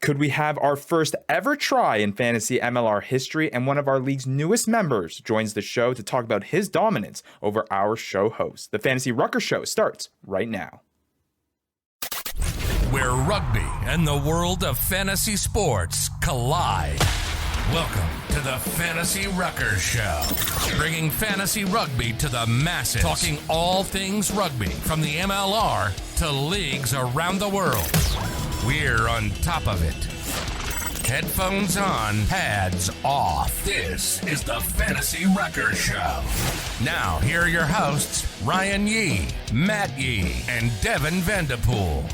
Could we have our first ever try in fantasy MLR history? And one of our league's newest members joins the show to talk about his dominance over our show host. The Fantasy Ruckers show starts right now. Where rugby and the world of fantasy sports collide. Welcome to the Fantasy Ruckers Show, bringing fantasy rugby to the masses, talking all things rugby from the MLR to leagues around the world. We're on top of it. Headphones on, pads off. This is the Fantasy Ruckers Show. Now, here are your hosts, Ryan Yee, Matt Yee, and Devin Vanderpool.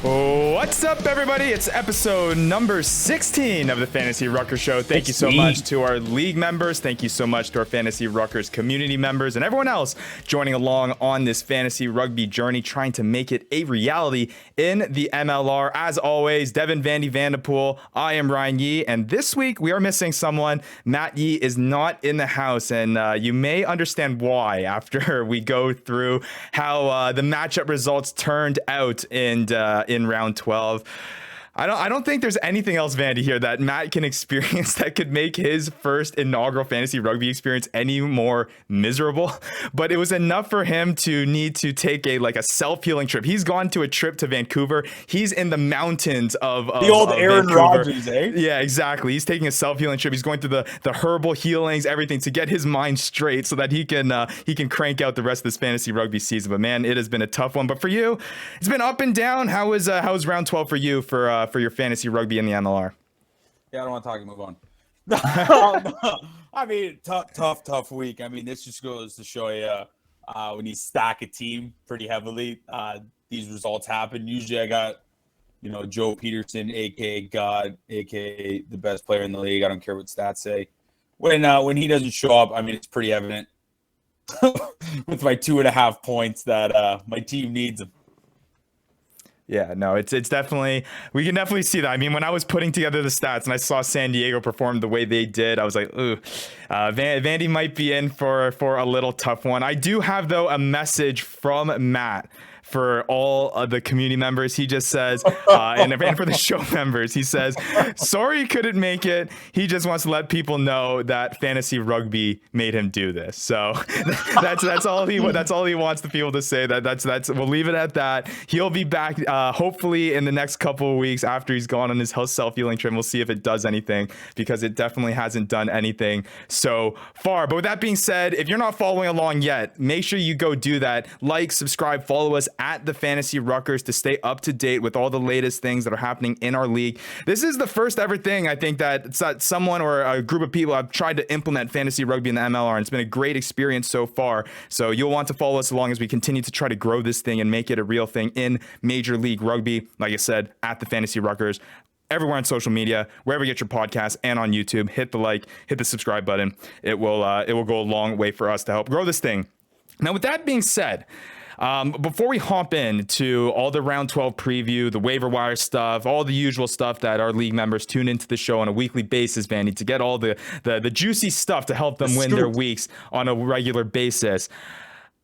What's up, everybody? It's episode number 16 of the Fantasy Ruckers Show. Thank you so much to our league members. Thank you so much to our Fantasy Ruckers community members and everyone else joining along on this fantasy rugby journey, trying to make it a reality in the MLR. As always, Devin Vanderpool, I am Ryan Yee, and this week we are missing someone. Matt Yee is not in the house, and you may understand why after we go through how the matchup results turned out in round 12. I don't think there's anything else, Vandy, here that Matt can experience that could make his first inaugural fantasy rugby experience any more miserable. But it was enough for him to need to take a self-healing trip. He's gone to a trip to Vancouver. He's in the mountains of the old Aaron Vancouver. Rodgers, eh? Yeah, exactly. He's taking a self-healing trip. He's going through the herbal healings, everything to get his mind straight so that he can crank out the rest of this fantasy rugby season. But man, it has been a tough one. But for you, it's been up and down. How was round 12 for you for your fantasy rugby in the MLR? Yeah, I don't want to talk. Move on. No. I mean, tough week. I mean, this just goes to show you when you stack a team pretty heavily, these results happen. Usually, I got Joe Peterson, aka God, aka the best player in the league. I don't care what stats say. When he doesn't show up, I mean, it's pretty evident with my 2.5 points that my team needs him. Yeah, no, it's definitely, we can definitely see that. I mean, when I was putting together the stats and I saw San Diego perform the way they did, I was like, ooh, Vandy might be in for a little tough one. I do have, though, a message from Matt for all of the community members. He just says, and for the show members, he says, sorry he couldn't make it. He just wants to let people know that fantasy rugby made him do this. So that's all he wants the people to say. That's we'll leave it at that. He'll be back hopefully in the next couple of weeks after he's gone on his self-healing trip. We'll see if it does anything, because it definitely hasn't done anything so far. But with that being said, if you're not following along yet, make sure you go do that. Like, subscribe, follow us at the Fantasy Ruckers to stay up to date with all the latest things that are happening in our league. This is the first ever thing I think that someone or a group of people have tried to implement fantasy rugby in the MLR, and it's been a great experience so far. So you'll want to follow us along as we continue to try to grow this thing and make it a real thing in Major League Rugby. Like I said, at the Fantasy Ruckers, everywhere on social media, wherever you get your podcasts, and on YouTube. Hit the like, hit the subscribe button. It will go a long way for us to help grow this thing. Now, with that being said, before we hop into all the round 12 preview, the waiver wire stuff, all the usual stuff that our league members tune into the show on a weekly basis, Vandy, to get all the juicy stuff to help them win their weeks on a regular basis,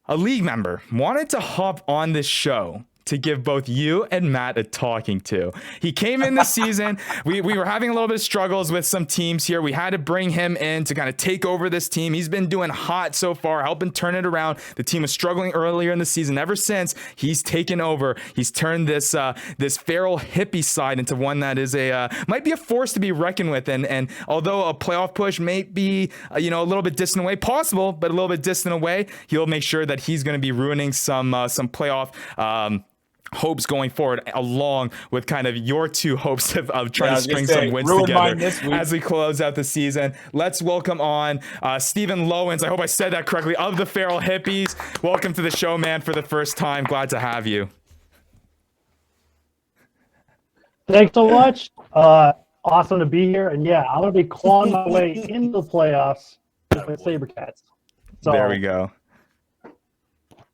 a league member wanted to hop on this show to give both you and Matt a talking to. He came in this season. We were having a little bit of struggles with some teams here. We had to bring him in to kind of take over this team. He's been doing hot so far, helping turn it around. The team was struggling earlier in the season. Ever since he's taken over, he's turned this feral hippie side into one that is might be a force to be reckoned with. And although a playoff push may be a little bit distant away, possible, but a little bit distant away, he'll make sure that he's going to be ruining some playoff hopes going forward, along with kind of your two hopes of trying to string some wins together as we close out the season. Let's welcome on Stephen Loewen. I hope I said that correctly, of the Feral Hippies. Welcome to the show, man, for the first time. Glad to have you. Thanks so much. Awesome to be here. And yeah, I'm going to be clawing my way into the playoffs with my Sabercats. So, there we go.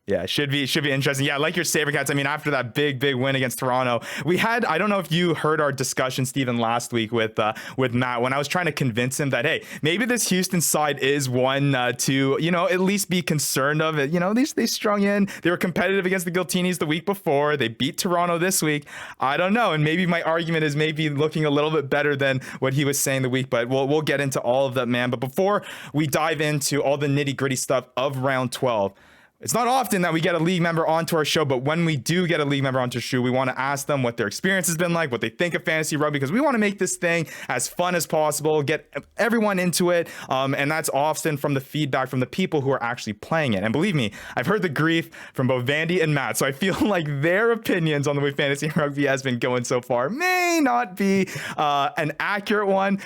Yeah, should be interesting. Yeah, like your Sabercats. I mean, after that big win against Toronto, we had, I don't know if you heard our discussion, Stephen, last week with Matt, when I was trying to convince him that, hey, maybe this Houston side is one to, at least be concerned of it. They strung in. They were competitive against the Giltinis the week before. They beat Toronto this week. I don't know. And maybe my argument is maybe looking a little bit better than what he was saying the week, but we'll get into all of that, man. But before we dive into all the nitty gritty stuff of round 12, it's not often that we get a league member onto our show, but when we do get a league member onto our show, we want to ask them what their experience has been like, what they think of fantasy rugby, because we want to make this thing as fun as possible, get everyone into it. And that's often from the feedback from the people who are actually playing it. And believe me, I've heard the grief from both Vandy and Matt, so I feel like their opinions on the way fantasy rugby has been going so far may not be an accurate one.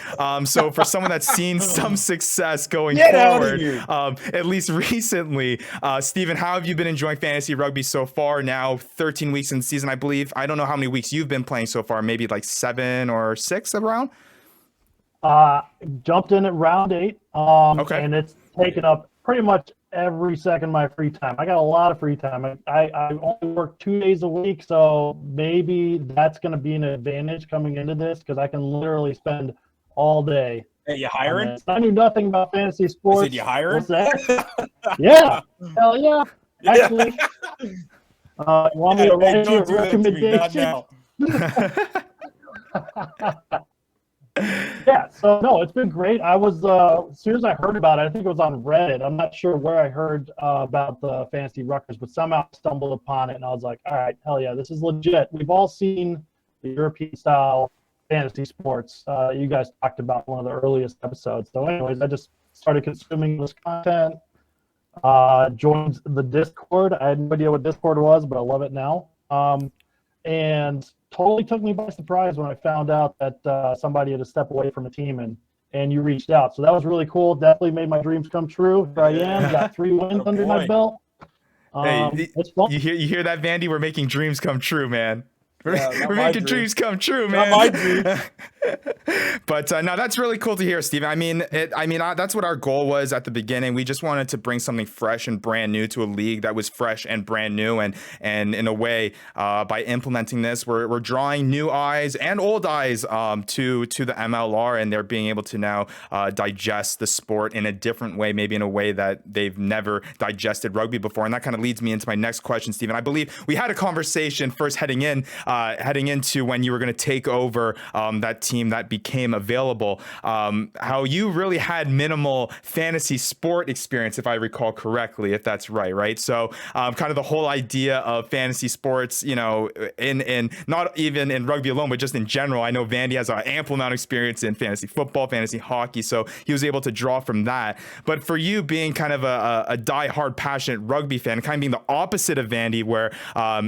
So for someone that's seen some success going forward, at least recently, Stephen, how have you been enjoying fantasy rugby so far? Now 13 weeks in the season, I believe. I don't know how many weeks you've been playing so far, maybe like 7 or 6 around? Jumped in at round 8, okay. And it's taken up pretty much every second of my free time. I got a lot of free time. I only work 2 days a week, so maybe that's going to be an advantage coming into this because I can literally spend all day. Hey, you hiring? I knew nothing about fantasy sports. I said, you hiring? What's that? Yeah. Hell yeah. Actually. You want me to write you a recommendation? Yeah, so no, it's been great. I was as soon as I heard about it, I think it was on Reddit. I'm not sure where I heard about the Fantasy Ruckers, but somehow I stumbled upon it and I was like, all right, hell yeah, this is legit. We've all seen the European style fantasy sports you guys talked about in one of the earliest episodes. So anyways, I just started consuming this content, joined the Discord. I had no idea what Discord was, but I love it now. And totally took me by surprise when I found out that somebody had to step away from a team and you reached out. So that was really cool. Definitely made my dreams come true. Here I am, got 3 wins under my belt. Hey, it's fun. You hear that, Vandy? We're making dreams come true, man. We're making dreams come true, man. Not my dreams. But no, that's really cool to hear, Steven. I mean, that's what our goal was at the beginning. We just wanted to bring something fresh and brand new to a league that was fresh and brand new. And in a way, by implementing this, we're drawing new eyes and old eyes to the MLR, and they're being able to now digest the sport in a different way, maybe in a way that they've never digested rugby before. And that kind of leads me into my next question, Steven. I believe we had a conversation first heading into when you were going to take over that team that became available, how you really had minimal fantasy sport experience, if I recall correctly, if that's right? So kind of the whole idea of fantasy sports, in not even in rugby alone, but just in general. I know Vandy has an ample amount of experience in fantasy football, fantasy hockey, so he was able to draw from that. But for you being kind of a die-hard, passionate rugby fan, kind of being the opposite of Vandy, where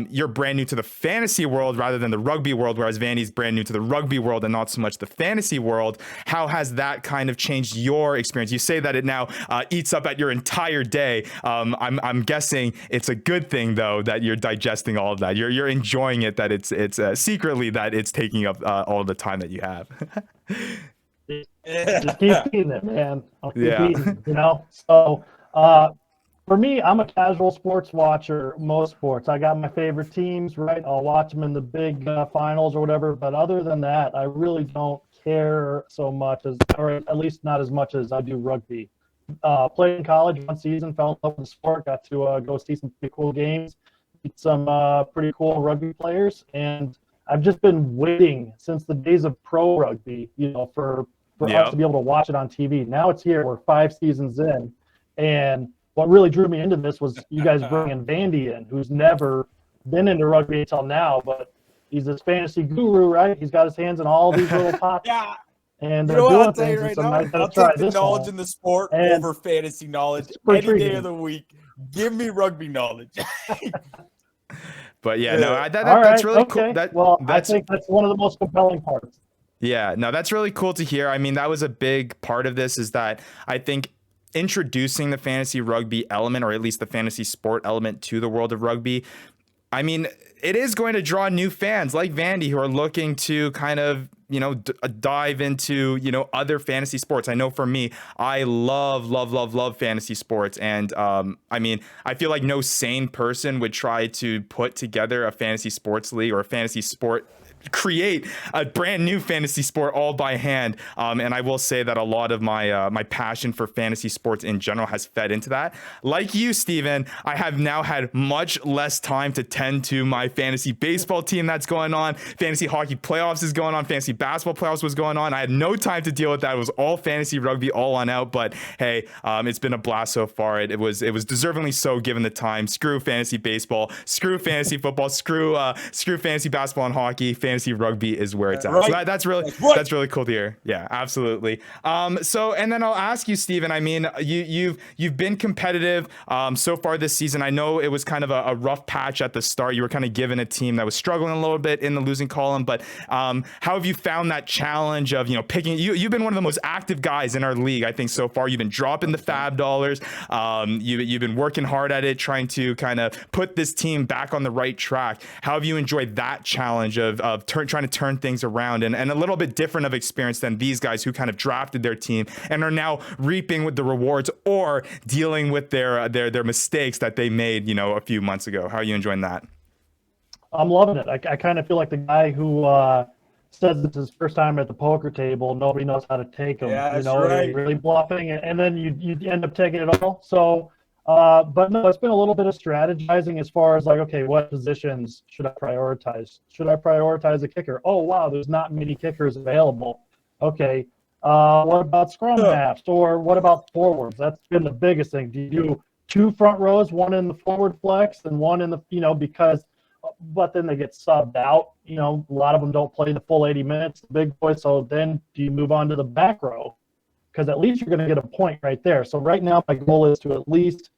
you're brand new to the fantasy world rather than the rugby world, whereas Vandy's brand new to the rugby world and not so much the fantasy world. How has that kind of changed your experience? You say that it now eats up at your entire day. I'm guessing it's a good thing though that you're digesting all of that. You're enjoying it. That it's secretly that it's taking up all the time that you have. Just keep eating it, man. I'll keep eating, So for me, I'm a casual sports watcher, most sports. I got my favorite teams, right? I'll watch them in the big finals or whatever. But other than that, I really don't care so much, or at least not as much as I do rugby. Played in college 1 season, fell in love with the sport, got to go see some pretty cool games, meet some pretty cool rugby players. And I've just been waiting since the days of pro rugby, for us to be able to watch it on TV. Now it's here. We're 5 seasons in. And what really drew me into this was you guys bringing Vandy in, who's never been into rugby until now, but he's this fantasy guru, right? He's got his hands in all these little pots. Yeah. And you know what doing I'll tell you things. right And now? I'll take the knowledge in the sport over fantasy knowledge any day of the week. Give me rugby knowledge. But yeah, no, that's really cool. I think that's one of the most compelling parts. Yeah, no, that's really cool to hear. I mean, that was a big part of this, is that I think introducing the fantasy rugby element, or at least the fantasy sport element, to the world of rugby, I mean, it is going to draw new fans like Vandy who are looking to kind of, dive into, other fantasy sports. I know for me, I love fantasy sports. And I feel like no sane person would try to put together a fantasy sports league or a fantasy sport, create a brand new fantasy sport all by hand. And I will say that a lot of my passion for fantasy sports in general has fed into that. Like you, Stephen, I have now had much less time to tend to my fantasy baseball team that's going on. Fantasy hockey playoffs is going on. Fantasy basketball playoffs was going on. I had no time to deal with that. It was all fantasy rugby all on out. But hey, it's been a blast so far. It was deservingly so given the time. Screw fantasy baseball. Screw fantasy football. Screw fantasy basketball and hockey. Fantasy rugby is where it's at. Right. So that's really cool to hear. Yeah, absolutely. So, and then I'll ask you, Stephen, I mean, you've been competitive so far this season. I know it was kind of a rough patch at the start. You were kind of given a team that was struggling a little bit in the losing column, but how have you found that challenge of, picking, you've been one of the most active guys in our league, I think, so far. You've been dropping the fab dollars. You've been working hard at it, trying to kind of put this team back on the right track. How have you enjoyed that challenge of trying to turn things around and a little bit different of experience than these guys who kind of drafted their team and are now reaping with the rewards or dealing with their mistakes that they made, a few months ago? How are you enjoying that? I'm loving it. I kind of feel like the guy who says it's his first time at the poker table. Nobody knows how to take him. Yeah, that's right. Really bluffing, and then you end up taking it all. So, but no, it's been a little bit of strategizing as far as like, okay, what positions should I prioritize? Should I prioritize a kicker? Oh, wow, there's not many kickers available. Okay, what about scrum halves, or what about forwards? That's been the biggest thing. Do you do 2 front rows, one in the forward flex and one in the, but then they get subbed out. A lot of them don't play the full 80 minutes, the big boys. So then do you move on to the back row? Because at least you're going to get a point right there. So right now my goal is to at least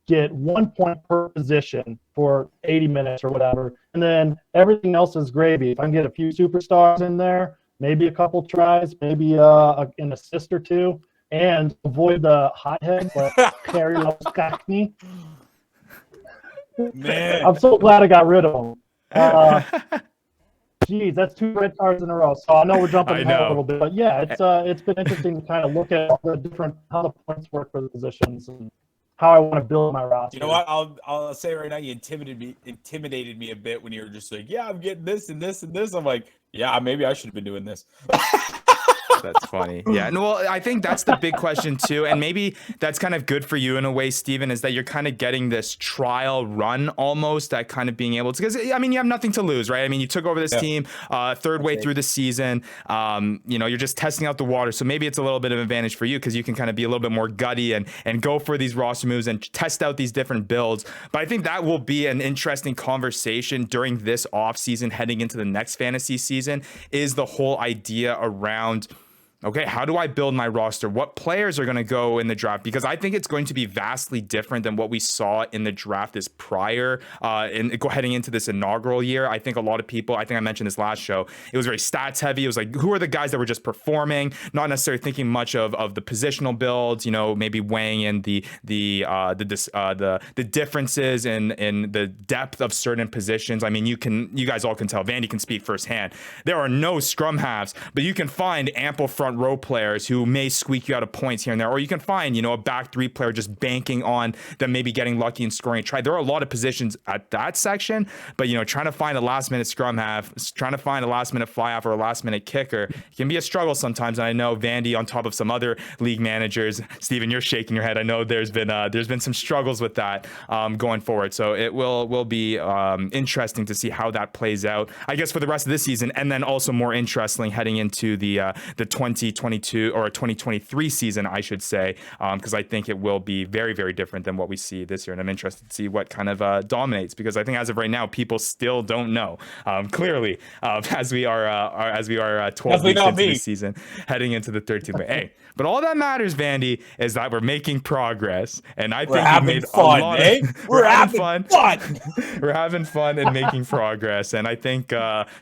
get 1 point per position for 80 minutes or whatever. And then everything else is gravy. If I can get a few superstars in there, maybe a couple tries, maybe an assist or two, and avoid the hotheads like Harry Loskakny. Man, I'm so glad I got rid of him. Geez, that's 2 red cards in a row. So I know we're jumping ahead a little bit, but yeah, it's been interesting to kind of look at how the points work for the positions and how I want to build my roster. You know what? I'll say right now, you intimidated me a bit when you were just like, yeah, I'm getting this and this and this. I'm like, yeah, maybe I should have been doing this. That's funny. Yeah. And well, I think that's the big question too. And maybe that's kind of good for you in a way, Stephen, is that you're kind of getting this trial run almost at kind of being able to, because I mean, you have nothing to lose, right? I mean, you took over this team third way through the season. You're just testing out the water. So maybe it's a little bit of an advantage for you because you can kind of be a little bit more gutty and go for these roster moves and test out these different builds. But I think that will be an interesting conversation during this off season heading into the next fantasy season, is the whole idea around, okay, how do I build my roster? What players are going to go in the draft? Because I think it's going to be vastly different than what we saw in the draft this prior, heading into this inaugural year. I think a lot of people, I think I mentioned this last show, it was very stats heavy. It was like, who are the guys that were just performing, not necessarily thinking much of the positional builds, maybe weighing in the differences in the depth of certain positions. I mean, you guys all can tell, Vandy can speak firsthand. There are no scrum halves, but you can find ample front row players who may squeak you out of points here and there, or you can find, a back 3 player just banking on them maybe getting lucky and scoring a try. There are a lot of positions at that section, but trying to find a last minute scrum half, trying to find a last minute fly off or a last minute kicker can be a struggle sometimes. And I know Vandy, on top of some other league managers, Stephen, you're shaking your head. I know there's been some struggles with that going forward. So it will be interesting to see how that plays out, I guess, for the rest of this season, and then also more interestingly heading into the 2022 or 2023 season, I should say, because I think it will be very, very different than what we see this year. And I'm interested to see what kind of dominates, because I think as of right now, people still don't know clearly as we are 12 weeks into the season, heading into the 13th. But hey, but all that matters, Vandy, is that we're making progress, and I think we made fun, a lot we're having fun. We're having fun and making progress, and I think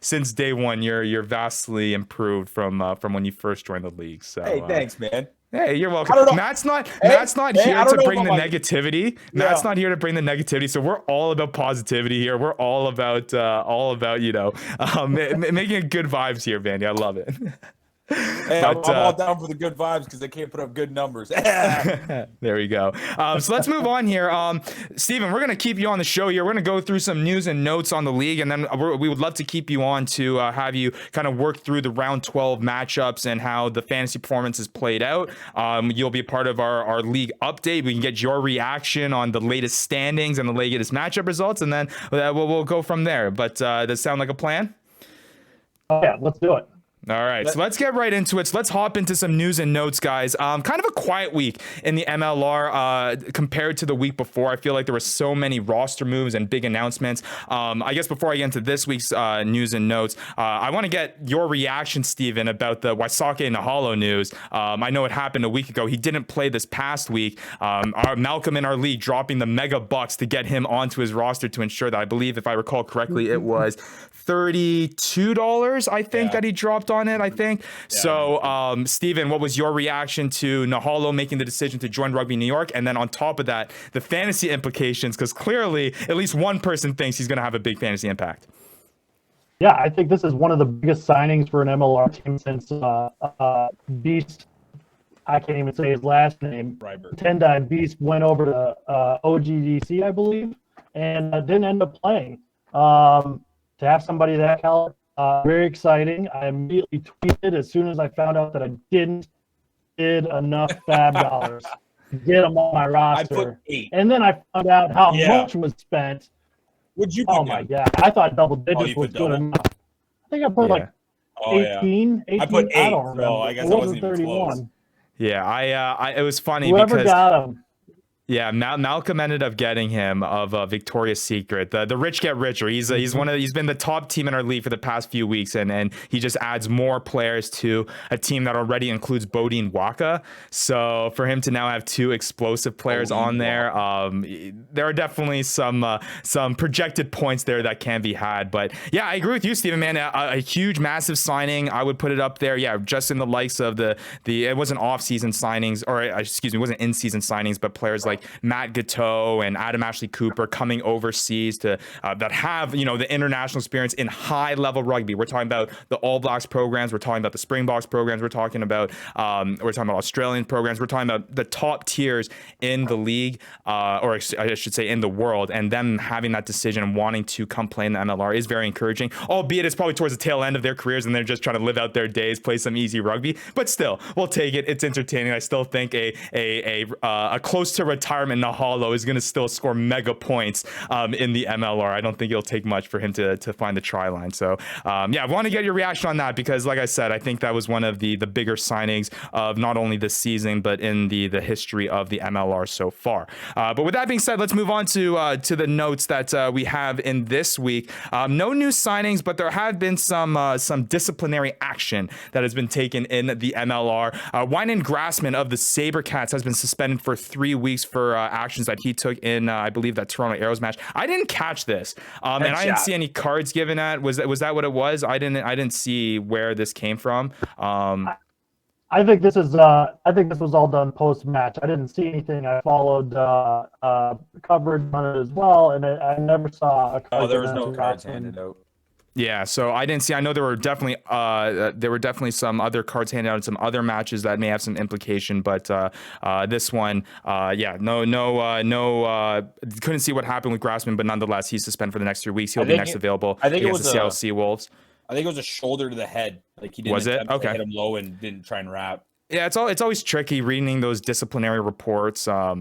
since day one, you're vastly improved from when you first joined the league. So hey, thanks, man. Hey, you're welcome. I don't know. Matt's not Hey, here I don't to know bring the about my- negativity. Yeah. Matt's not here to bring the negativity. So we're all about positivity here. We're all about making good vibes here, Vandy. I love it. Hey, I'm all down for the good vibes because they can't put up good numbers. There we go. So let's move on here. Stephen, we're going to keep you on the show here. We're going to go through some news and notes on the league, and then we would love to keep you on to have you kind of work through the round 12 matchups and how the fantasy performance is played out. You'll be a part of our league update. We can get your reaction on the latest standings and the latest matchup results, and then we'll go from there. But does that sound like a plan? Oh, yeah, let's do it. All right, so let's get right into it. So let's hop into some news and notes, guys. Kind of a quiet week in the MLR compared to the week before. I feel like there were so many roster moves and big announcements. I guess before I get into this week's news and notes, I want to get your reaction, Stephen, about the Waisake Nahalo news. I know it happened a week ago. He didn't play this past week. Our Malcolm in our league dropping the mega bucks to get him onto his roster to ensure that, I believe, if I recall correctly, it was $32, I think, that he dropped on it, I think. Yeah. So, Stephen, what was your reaction to Nahalo making the decision to join Rugby New York? And then on top of that, the fantasy implications, because clearly at least one person thinks he's going to have a big fantasy impact. Yeah, I think this is one of the biggest signings for an MLR team since Beast, I can't even say his last name, Tendai Beast went over to OGDC, I believe, and didn't end up playing. To have somebody that caliber, very exciting. I immediately tweeted as soon as I found out that I did enough fab dollars to get them on my roster. I put 8. And then I found out how much was spent. Would you put Oh my God. I thought double digits was good enough. I think I put like 18. I put 8. I don't remember. So I guess it I wasn't wasn't even 31. close. Yeah, it was funny Whoever because got him. Yeah, Malcolm ended up getting him of Victoria's Secret. The rich get richer. He's been the top team in our league for the past few weeks, and he just adds more players to a team that already includes Bodine Waka. So for him to now have 2 explosive players on there, there are definitely some projected points there that can be had. But yeah, I agree with you, Stephen, man. A huge, massive signing. I would put it up there. Yeah, just in the likes of the it wasn't off-season signings, or excuse me, it wasn't in-season signings, but players like Matt Gateau and Adam Ashley Cooper coming overseas to that have the international experience in high level rugby. We're talking about the All Blacks programs. We're talking about the Springboks programs. We're talking about Australian programs. We're talking about the top tiers in the league, or I should say in the world. And them having that decision and wanting to come play in the MLR is very encouraging. Albeit it's probably towards the tail end of their careers and they're just trying to live out their days, play some easy rugby. But still, we'll take it. It's entertaining. I still think a close to retirement Nahalo is going to still score mega points in the MLR. I don't think it'll take much for him to find the try line. So I want to get your reaction on that because, like I said, I think that was one of the bigger signings of not only this season but in the history of the MLR so far. But with that being said, let's move on to the notes that we have in this week. No new signings, but there have been some disciplinary action that has been taken in the MLR. Wynan Grassman of the Sabercats has been suspended for 3 weeks for actions that he took in, I believe, that Toronto Arrows match. I didn't catch this, and I didn't see any cards given at. Was that what it was? I didn't see where this came from. I think this is. I think this was all done post match. I didn't see anything. I followed coverage on it as well, and I never saw a card. Oh, there was no cards handed out. Yeah, so I didn't see. I know there were definitely some other cards handed out in some other matches that may have some implication, but this one, couldn't see what happened with Grassman, but nonetheless, he's suspended for the next 3 weeks. He'll be next available. I think it was the Seattle Seawolves. I think it was a shoulder to the head. Like he didn't was it? Okay. Hit him low and didn't try and wrap. Yeah, it's always tricky reading those disciplinary reports. I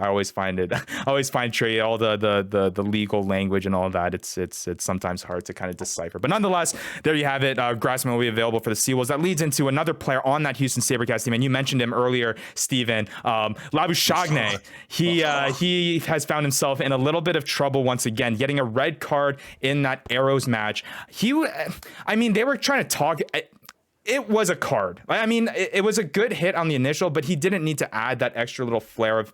always find tricky all the legal language and all of that. It's sometimes hard to kind of decipher. But nonetheless, there you have it. Grassman will be available for the Seawolves. That leads into another player on that Houston Sabercats team, and you mentioned him earlier, Stephen. Labuschagne. He has found himself in a little bit of trouble once again, getting a red card in that Arrows match. They were trying to talk. It was a card. I mean, it was a good hit on the initial, but he didn't need to add that extra little flair of,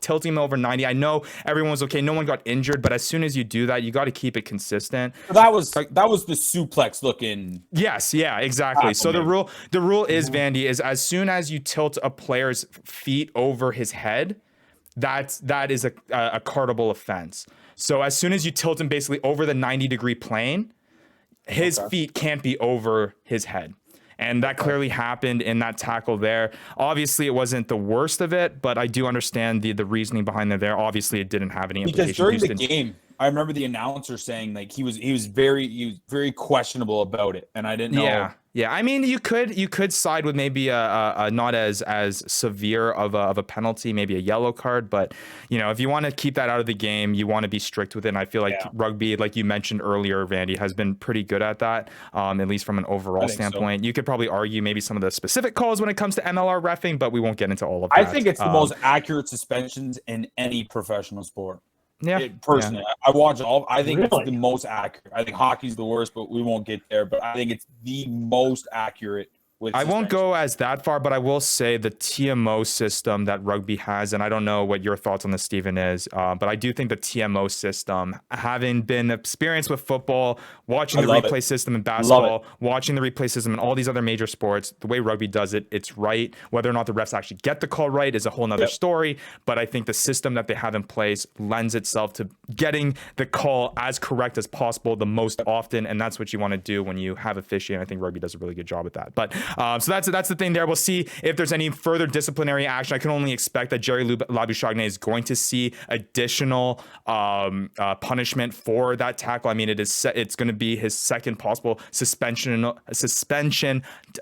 tilting him over 90. I know everyone was okay. No one got injured, but as soon as you do that, you got to keep it consistent. That was the suplex looking. Yes, yeah, exactly. So the rule is, Vandy, is as soon as you tilt a player's feet over his head, that is a cardable offense. So as soon as you tilt him basically over the 90-degree plane, his feet can't be over his head. And that clearly happened in that tackle there. Obviously, it wasn't the worst of it, but I do understand the reasoning behind it there. Obviously, it didn't have any implications. Because during the game, I remember the announcer saying like he was very questionable about it, and I didn't know. Yeah. I mean, you could side with maybe a not as severe of a penalty, maybe a yellow card, but if you want to keep that out of the game, you want to be strict with it. And I feel like rugby, like you mentioned earlier, Vandy, has been pretty good at that, at least from an overall standpoint. So. You could probably argue maybe some of the specific calls when it comes to MLR reffing, but we won't get into all of that. I think it's the most accurate suspensions in any professional sport. Yeah, personally, I watch all. I think it's the most accurate. I think hockey's the worst, but we won't get there. But I think it's the most accurate. I won't go as that far, but I will say the TMO system that rugby has, and I don't know what your thoughts on this, Stephen, is, but I do think the TMO system, having been experienced with football, watching the replay system in basketball, watching the replay system in all these other major sports, the way rugby does it, it's right. Whether or not the refs actually get the call right is a whole nother story, but I think the system that they have in place lends itself to getting the call as correct as possible the most often, and that's what you want to do when you have officiating. I think rugby does a really good job at that. But so that's the thing there. We'll see if there's any further disciplinary action. I can only expect that Jerry Labuschagne is going to see additional punishment for that tackle. I mean, it's going to be his second possible suspension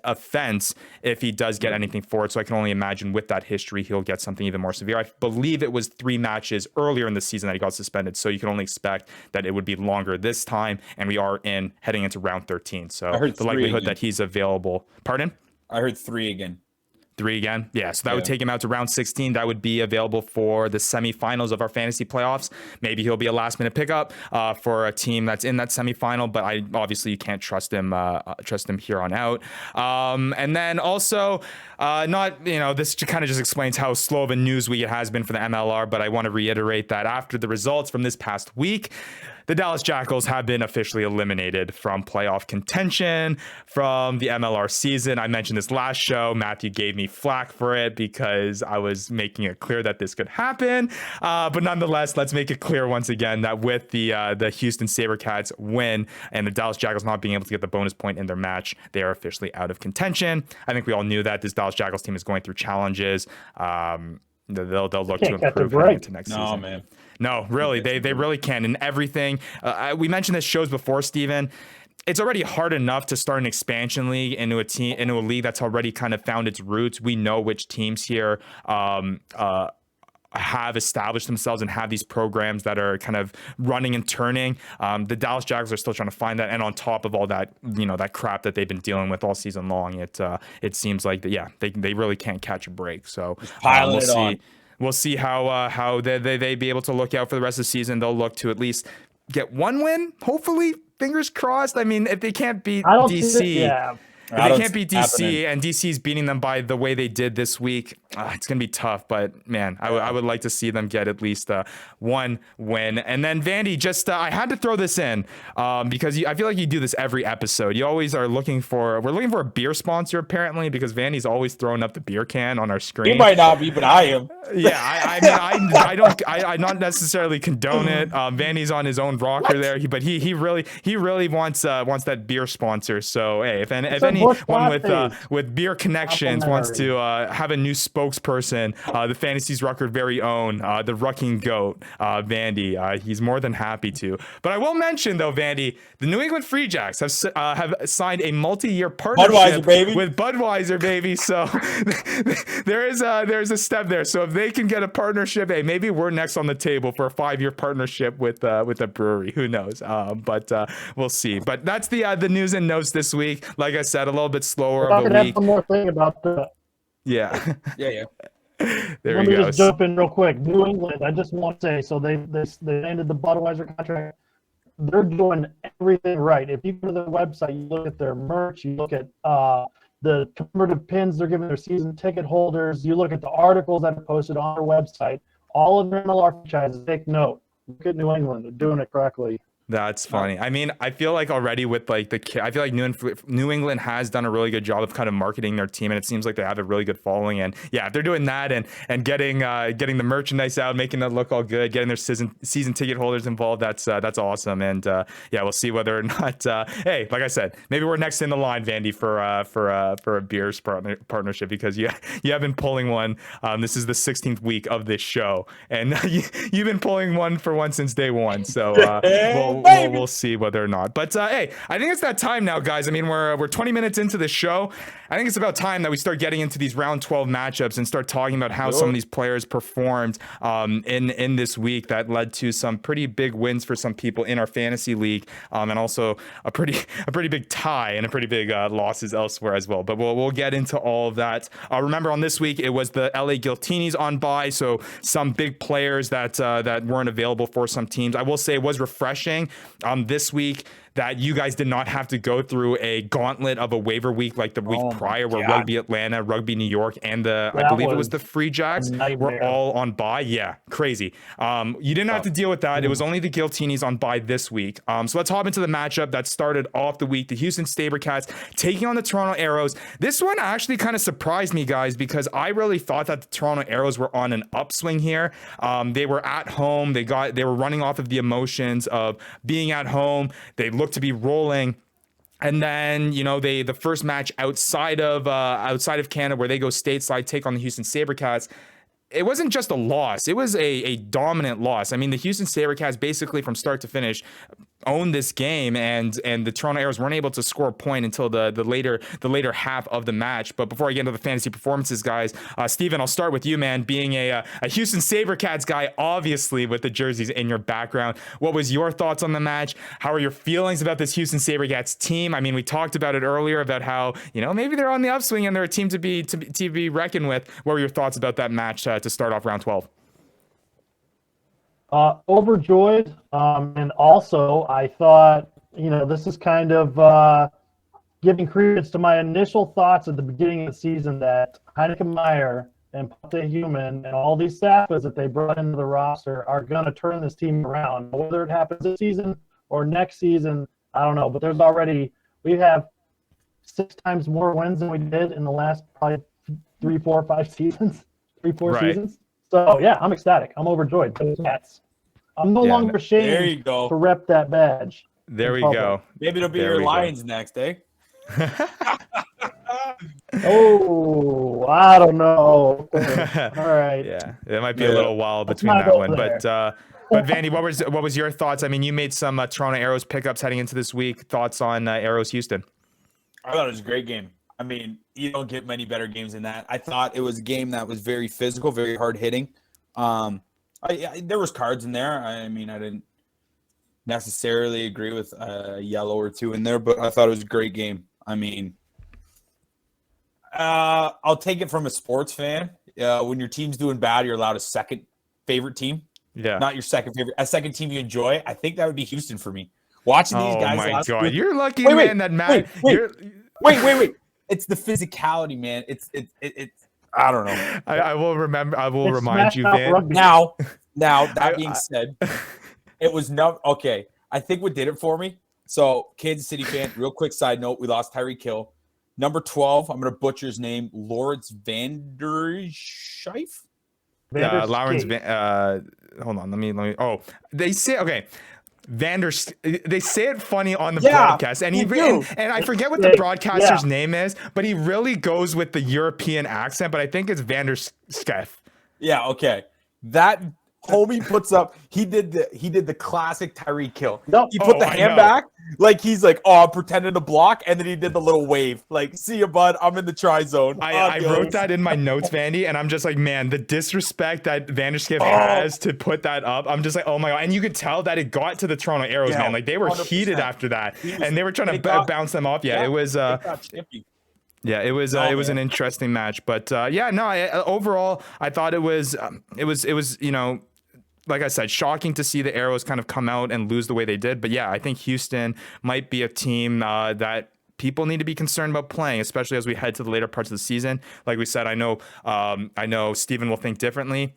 offense if he does get anything for it. So I can only imagine with that history, he'll get something even more severe. I believe it was 3 matches earlier in the season that he got suspended. So you can only expect that it would be longer this time. And we are heading into round 13. So the likelihood that he's available. Pardon? I heard 3 again. 3 again? Yeah, so that would take him out to round 16. That would be available for the semifinals of our fantasy playoffs. Maybe he'll be a last-minute pickup for a team that's in that semifinal, but obviously you can't trust him here on out. And then also, this kind of just explains how slow of a news week it has been for the MLR, but I want to reiterate that after the results from this past week, the Dallas Jackals have been officially eliminated from playoff contention from the MLR season. I mentioned this last show. Matthew gave me flack for it because I was making it clear that this could happen. But nonetheless, let's make it clear once again that with the Houston SaberCats win and the Dallas Jackals not being able to get the bonus point in their match, they are officially out of contention. I think we all knew that this Dallas Jackals team is going through challenges. They'll look to improve into next season. No, man. No, really, they really can. And everything, we mentioned this shows before, Steven. It's already hard enough to start an expansion league into a league that's already kind of found its roots. We know which teams here have established themselves and have these programs that are kind of running and turning. The Dallas Jackals are still trying to find that, and on top of all that, that crap that they've been dealing with all season long, it seems like they really can't catch a break. So we'll see. We'll see how they be able to look out for the rest of the season. They'll look to at least get 1 win, hopefully. Fingers crossed. I mean, if they can't beat DC, if they can't beat DC and DC's beating them by the way they did this week, it's going to be tough. But, man, I would like to see them get at least 1 win. And then, Vandy, I had to throw this in because I feel like you do this every episode. You always are we're looking for a beer sponsor, apparently, because Vandy's always throwing up the beer can on our screen. You might not be, but I am. Yeah, I not necessarily condone it. Vandy's on his own rocker there, but he really wants that beer sponsor. So, hey, if anyone with beer connections wants to have a new spokesperson, the Fantasy Ruckers' very own, the Rucking Goat, Vandy, he's more than happy to. But I will mention, though, Vandy, the New England Free Jacks have signed a multi-year partnership with Budweiser, baby. So there is a step there. So if they can get a partnership, hey, maybe we're next on the table for a 5-year partnership with a brewery. Who knows? But we'll see. But that's the news and notes this week. Like I said, a little bit slower of a week. One more thing about the. Yeah. Yeah. There Let we me go. just jump in real quick. New England, I just want to say, so they ended the Budweiser contract. they're doing everything right. If you go to their website, you look at their merch, you look at the commemorative pins they're giving their season ticket holders, you look at the articles that are posted on their website, all of their MLR franchises, take note. Look at New England. They're doing it correctly. That's funny. I mean, I feel like already with like I feel like New England has done a really good job of kind of marketing their team, and it seems like they have a really good following. And yeah, if they're doing that and getting the merchandise out, making that look all good, getting their season ticket holders involved, that's awesome. And yeah, we'll see whether or not. Hey, like I said, maybe we're next in the line, Vandy, for a beers partnership, because you have been pulling one. This is the 16th week of this show, and you've been pulling one for one since day one. So we'll see whether or not. But hey, I think it's that time now, guys. I mean, we're 20 minutes into this show. I think it's about time that we start getting into these round 12 matchups and start talking about how some of these players performed in this week that led to some pretty big wins for some people in our fantasy league, and also a pretty big tie and a pretty big losses elsewhere as well. But we'll get into all of that. Remember, on this week it was the LA Guiltinis on bye, so some big players that weren't available for some teams. I will say it was refreshing this week that you guys did not have to go through a gauntlet of a waiver week like the week prior, where Rugby Atlanta, Rugby New York, and I believe it was the Free Jacks were all on bye. Yeah, crazy. You didn't have to deal with that. It was only the Guiltinis on bye this week. So let's hop into the matchup that started off the week. The Houston SaberCats taking on the Toronto Arrows. This one actually kind of surprised me, guys, because I really thought that the Toronto Arrows were on an upswing here. They were at home. They were running off of the emotions of being at home. They looked to be rolling. And then, the first match outside of Canada, where they go stateside, take on the Houston SaberCats. It wasn't just a loss. It was a dominant loss. I mean, the Houston SaberCats basically from start to finish owned this game, and the Toronto Arrows weren't able to score a point until the later half of the match. But before I get into the fantasy performances, guys, Stephen, I'll start with you, man. Being a Houston SaberCats guy, obviously with the jerseys in your background, what was your thoughts on the match? How are your feelings about this Houston SaberCats team? I mean, we talked about it earlier about how maybe they're on the upswing and they're a team to be reckoned with. What were your thoughts about that match to start off round 12? Overjoyed, and also I thought, this is kind of giving credence to my initial thoughts at the beginning of the season that Heineken Meyer and Pate Human and all these staffers that they brought into the roster are going to turn this team around. Whether it happens this season or next season, I don't know. But we have 6 times more wins than we did in the last probably 3, 4, 5 seasons. 3, 4 seasons. So, yeah, I'm ecstatic. I'm overjoyed. I'm no longer ashamed to rep that badge. There we go. Maybe it'll be your Lions next, eh? Oh, I don't know. All right. Yeah, it might be a little while between that one. But Vandy, what was your thoughts? I mean, you made some Toronto Arrows pickups heading into this week. Thoughts on Arrows Houston? I thought it was a great game. I mean, you don't get many better games than that. I thought it was a game that was very physical, very hard hitting. There was cards in there. I mean, I didn't necessarily agree with a yellow or 2 in there, but I thought it was a great game. I mean, I'll take it from a sports fan. When your team's doing bad, you're allowed a second favorite team. Yeah. Not your second favorite. A second team you enjoy. I think that would be Houston for me. Watching these guys. Oh, my God. Week, you're lucky, man, that Matt. Wait. It's the physicality, man. It's I don't know. I will remind you, Van. Now, that being said, it was not okay. I think what did it for me. So, Kansas City fan, real quick side note, we lost Tyreek Hill. Number 12, I'm going to butcher his name, Lawrence Vanderschief. Lawrence hold on, let me. Oh, they say okay. They say it funny on the broadcast, and and I forget what the broadcaster's name is, but he really goes with the European accent. But I think it's Vanderschief. Yeah, okay. That homie puts up. He did the classic Tyreek Hill. He put the hand back, like he's like, I'm pretending to block, and then he did the little wave, like, see you, bud. I'm in the try zone. I wrote that in my notes, Vandy, and I'm just like, man, the disrespect that Vanderskiff has to put that up. I'm just like, oh my God, and you could tell that it got to the Toronto Arrows, man. Like they were 100%. Heated after that, and they were trying to bounce them off. Yeah, it was. Yeah, it was an interesting match, but overall, I thought it was like I said, shocking to see the Arrows kind of come out and lose the way they did. But yeah, I think Houston might be a team that people need to be concerned about playing, especially as we head to the later parts of the season. Like we said, I know Stephen will think differently.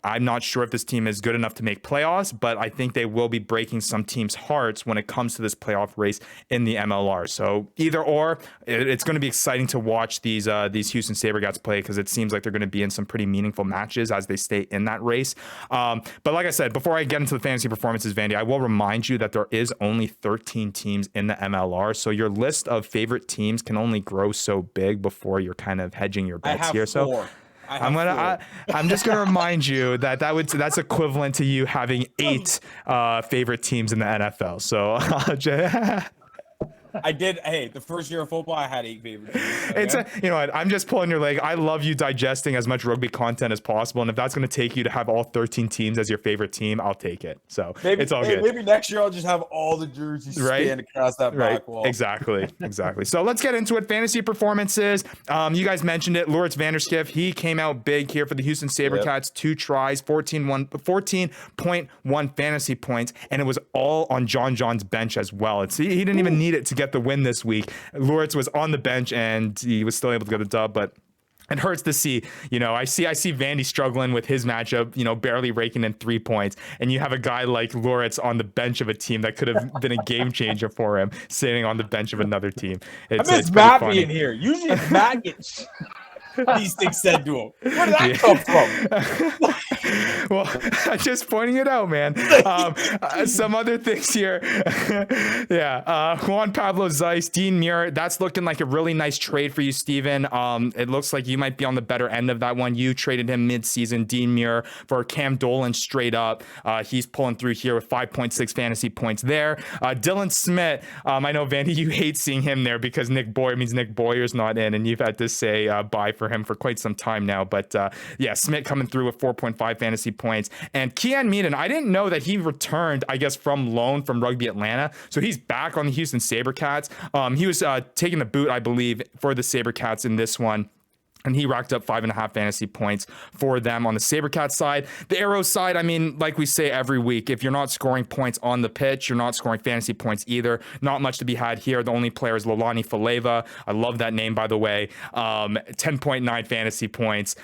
I'm not sure if this team is good enough to make playoffs, but I think they will be breaking some teams' hearts when it comes to this playoff race in the MLR. So either or, it's going to be exciting to watch these Houston SaberCats play, because it seems like they're going to be in some pretty meaningful matches as they stay in that race. But like I said, before I get into the fantasy performances, Vandy, I will remind you that there is only 13 teams in the MLR. So your list of favorite teams can only grow so big before you're kind of hedging your bets here. Four. So I'm just gonna remind you that's equivalent to you having 8 favorite teams in the NFL. So I did. Hey, the first year of football, I had 8 favorite teams. Okay? You know what? I'm just pulling your leg. I love you digesting as much rugby content as possible, and if that's going to take you to have all 13 teams as your favorite team, I'll take it. So it's all good. Maybe next year I'll just have all the jerseys stand across that back wall. Exactly. So let's get into it. Fantasy performances. You guys mentioned it. Loritz Vanderskiff, he came out big here for the Houston SaberCats. 2 tries, 14.1 fantasy points, and it was all on John's bench as well. He didn't even need it to get the win this week. Loritz was on the bench and he was still able to get the dub, but it hurts to see. I see Vandy struggling with his matchup, barely raking in 3 points, and you have a guy like Loritz on the bench of a team that could have been a game changer for him, sitting on the bench of another team. I miss Matt being here. Usually if Matt gets these things said to him. Where did that come from? Well, I'm just pointing it out, man. Some other things here. Juan Pablo Zeiss, Dean Muir. That's looking like a really nice trade for you, Steven. It looks like you might be on the better end of that one. You traded him mid-season, Dean Muir, for Cam Dolan straight up. He's pulling through here with 5.6 fantasy points there. Dylan Smith. I know, Vandy, you hate seeing him there because Nick Boyer's not in, and you've had to say bye for him for quite some time now. But Smith coming through with 4.5 fantasy points. And Kean Meaden, I didn't know that he returned, I guess, from loan from Rugby Atlanta. So he's back on the Houston SaberCats. He was taking the boot, I believe, for the SaberCats in this one. And he racked up 5.5 fantasy points for them on the SaberCats side. The Arrows side, I mean, like we say every week, if you're not scoring points on the pitch, you're not scoring fantasy points either. Not much to be had here. The only player is Lolani Faleva. I love that name, by the way. 10.9 fantasy points.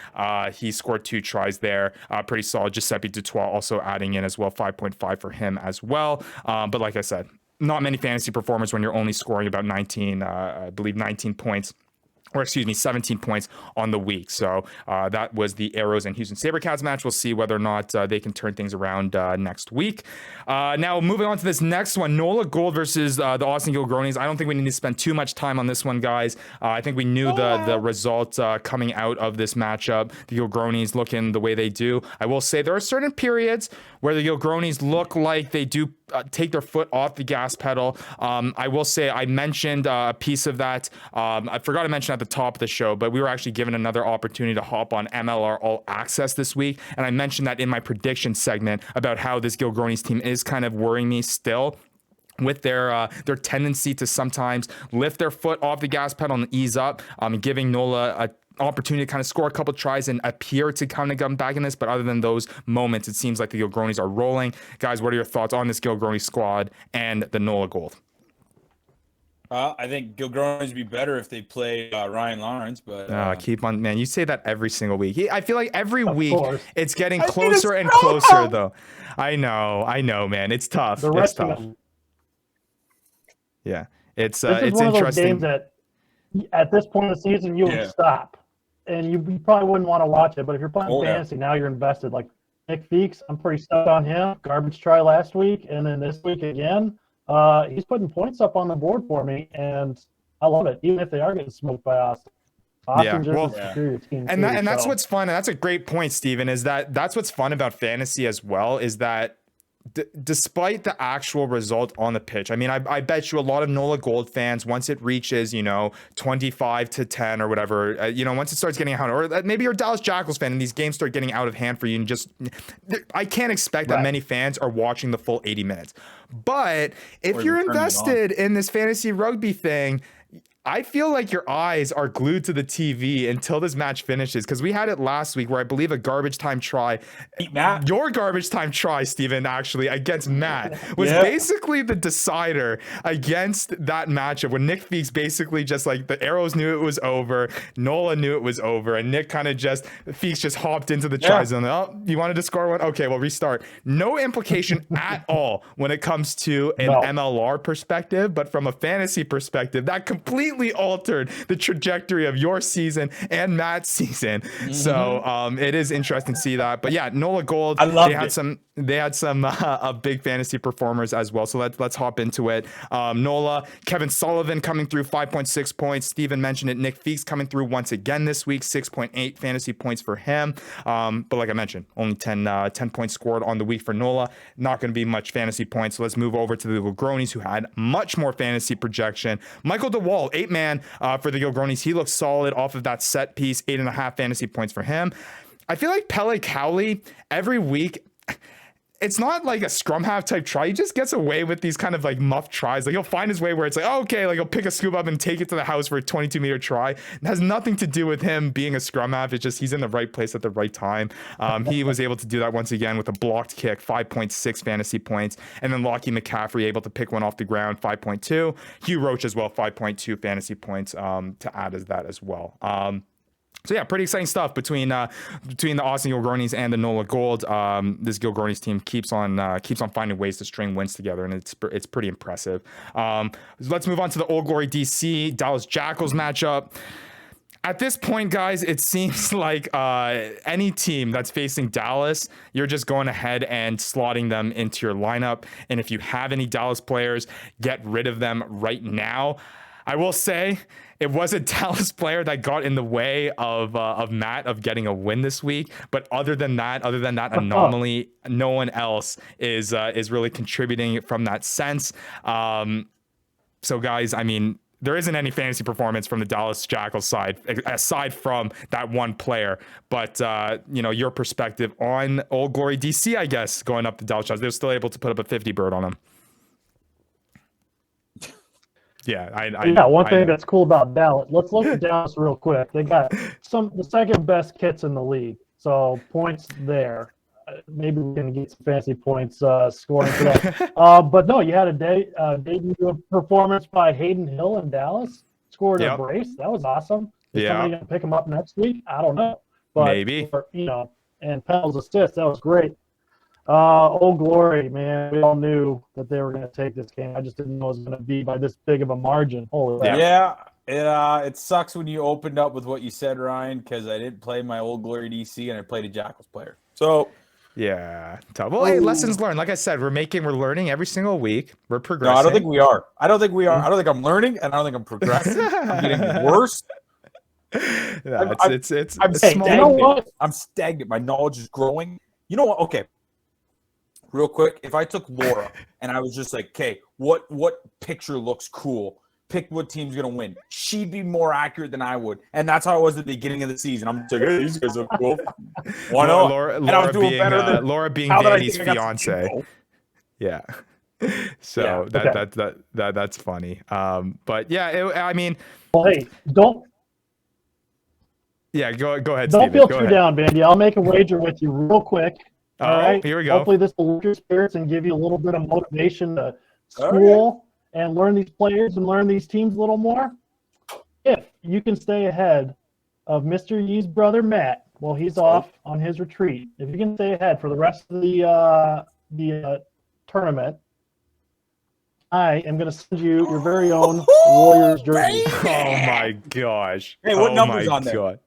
He scored 2 tries there. Pretty solid. Giuseppe Dutois also adding in as well, 5.5 for him as well. But like I said, not many fantasy performers when you're only scoring about 19 points. 17 points on the week. So that was the Arrows and Houston SaberCats match. We'll see whether or not they can turn things around next week. Now, moving on to this next one, Nola Gold versus the Austin Gilgronis. I don't think we need to spend too much time on this one, guys. I think we knew the result coming out of this matchup. The Gilgronis looking the way they do. I will say there are certain periods where the Gilgronis look like they do take their foot off the gas pedal. I will say I mentioned a piece of that. I forgot to mention at the top of the show, but we were actually given another opportunity to hop on MLR All Access this week, and I mentioned that in my prediction segment about how this Gilgronis team is kind of worrying me still, with their tendency to sometimes lift their foot off the gas pedal and ease up, giving Nola a opportunity to kind of score a couple tries and appear to kind of come back in this. But other than those moments, it seems like the Gilgronis are rolling. Guys, what are your thoughts on this Gilgroni squad and the Nola Gold? I think Gilgronis would be better if they play Ryan Lawrence, but keep on, man. You say that every single week. I feel like every week it's getting closer and closer, though. I know, man. It's tough. It's tough. Yeah, it's one interesting. Of those games that at this point of the season you would stop, and you probably wouldn't want to watch it. But if you're playing fantasy, now you're invested. Like Nick Feeks, I'm pretty stuck on him. Garbage try last week, and then this week again. He's putting points up on the board for me, and I love it. Even if they are getting smoked by Austin. Superior team and that's what's fun. And that's a great point, Steven, is that's what's fun about fantasy as well, is that despite the actual result on the pitch, I mean, I bet you a lot of Nola Gold fans, once it reaches, 25-10 or whatever, once it starts getting out, or maybe you're a Dallas Jackals fan and these games start getting out of hand for you, and I can't expect that many fans are watching the full 80 minutes. But if you're invested in this fantasy rugby thing, I feel like your eyes are glued to the TV until this match finishes, because we had it last week where I believe a garbage time try, Matt. your garbage time try, Stephen, actually against Matt, was basically the decider against that matchup, when Nick Feeks basically just like the arrows knew it was over, Nola knew it was over, and Nick kind of just, Feeks just hopped into the try zone. Oh, you wanted to score one? Okay, well, restart. No implication at all when it comes to an MLR perspective, but from a fantasy perspective, that completely altered the trajectory of your season and Matt's season. So it is interesting to see that. But yeah, Nola Gold, they had some big fantasy performers as well. So let's hop into it. Nola, Kevin Sullivan coming through 5.6 points. Steven mentioned it. Nick Feeks coming through once again this week, 6.8 fantasy points for him. But like I mentioned, only 10 points scored on the week for Nola. Not going to be much fantasy points. So let's move over to the Gilgronis, who had much more fantasy projection. Michael DeWall, 8-man for the Gilgronis. He looks solid off of that set piece, 8.5 fantasy points for him. I feel like Pele Cowley every week, it's not like a scrum half type try. He just gets away with these kind of like muff tries. Like he'll find his way where it's like, oh, okay, like he'll pick a scoop up and take it to the house for a 22-meter try. It has nothing to do with him being a scrum half. It's just he's in the right place at the right time. He was able to do that once again with a blocked kick, 5.6 fantasy points. And then Lockie McCaffrey able to pick one off the ground, 5.2. Hugh Roach as well, 5.2 fantasy points to add as that as well. So yeah, pretty exciting stuff between the Austin Gilgronis and the Nola Gold. This Gilgronis team keeps on finding ways to string wins together, and it's pretty impressive. Let's move on to the Old Glory DC Dallas Jackals matchup. At this point, guys, it seems like any team that's facing Dallas, you're just going ahead and slotting them into your lineup. And if you have any Dallas players, get rid of them right now. I will say it was a Dallas player that got in the way of Matt of getting a win this week. But other than that anomaly, no one else is really contributing from that sense. So guys, I mean, there isn't any fantasy performance from the Dallas Jackals side aside from that one player. But your perspective on Old Glory DC, I guess, going up to Dallas Jackals, they're still able to put up a 50 bird on them. Yeah, one thing that's cool about Dallas. Let's look at Dallas real quick. They got the second best kits in the league, so points there. Maybe we can get some fancy points scoring for that. But no, you had a debut performance by Hayden Hill in Dallas. Scored a brace. That was awesome. Is somebody gonna pick him up next week? I don't know, but maybe. And Pell's assist, that was great. Old Glory, man. We all knew that they were going to take this game. I just didn't know it was going to be by this big of a margin. Holy it sucks when you opened up with what you said, Ryan, because I didn't play my Old Glory DC and I played a Jackals player. So yeah, tough. Well, hey, lessons learned. Like I said, we're learning every single week. We're progressing. No, I don't think we are. I don't think I'm learning, and I don't think I'm progressing. I'm getting worse. It's I'm small. You know what? I'm stagnant. My knowledge is growing. You know what? Okay. Real quick, if I took Laura and I was just like, okay, what picture looks cool? Pick what team's going to win. She'd be more accurate than I would. And that's how I was at the begining of the season. I'm just like, hey, these guys are cool. Why not? Laura being Danny's fiance. Yeah. So that's funny. But yeah, I mean. Well, hey, don't. Yeah, go ahead, Don't Steven. feel too down, Bandy. I'll make a wager with you real quick. All right. Here we go. Hopefully this will lift your spirits and give you a little bit of motivation to school and learn these players and learn these teams a little more. If you can stay ahead of Mr. Yee's brother Matt while he's off on his retreat, if you can stay ahead for the rest of the tournament, I am going to send you your very own Warriors jersey. Oh my gosh! Hey, what number's on there? God.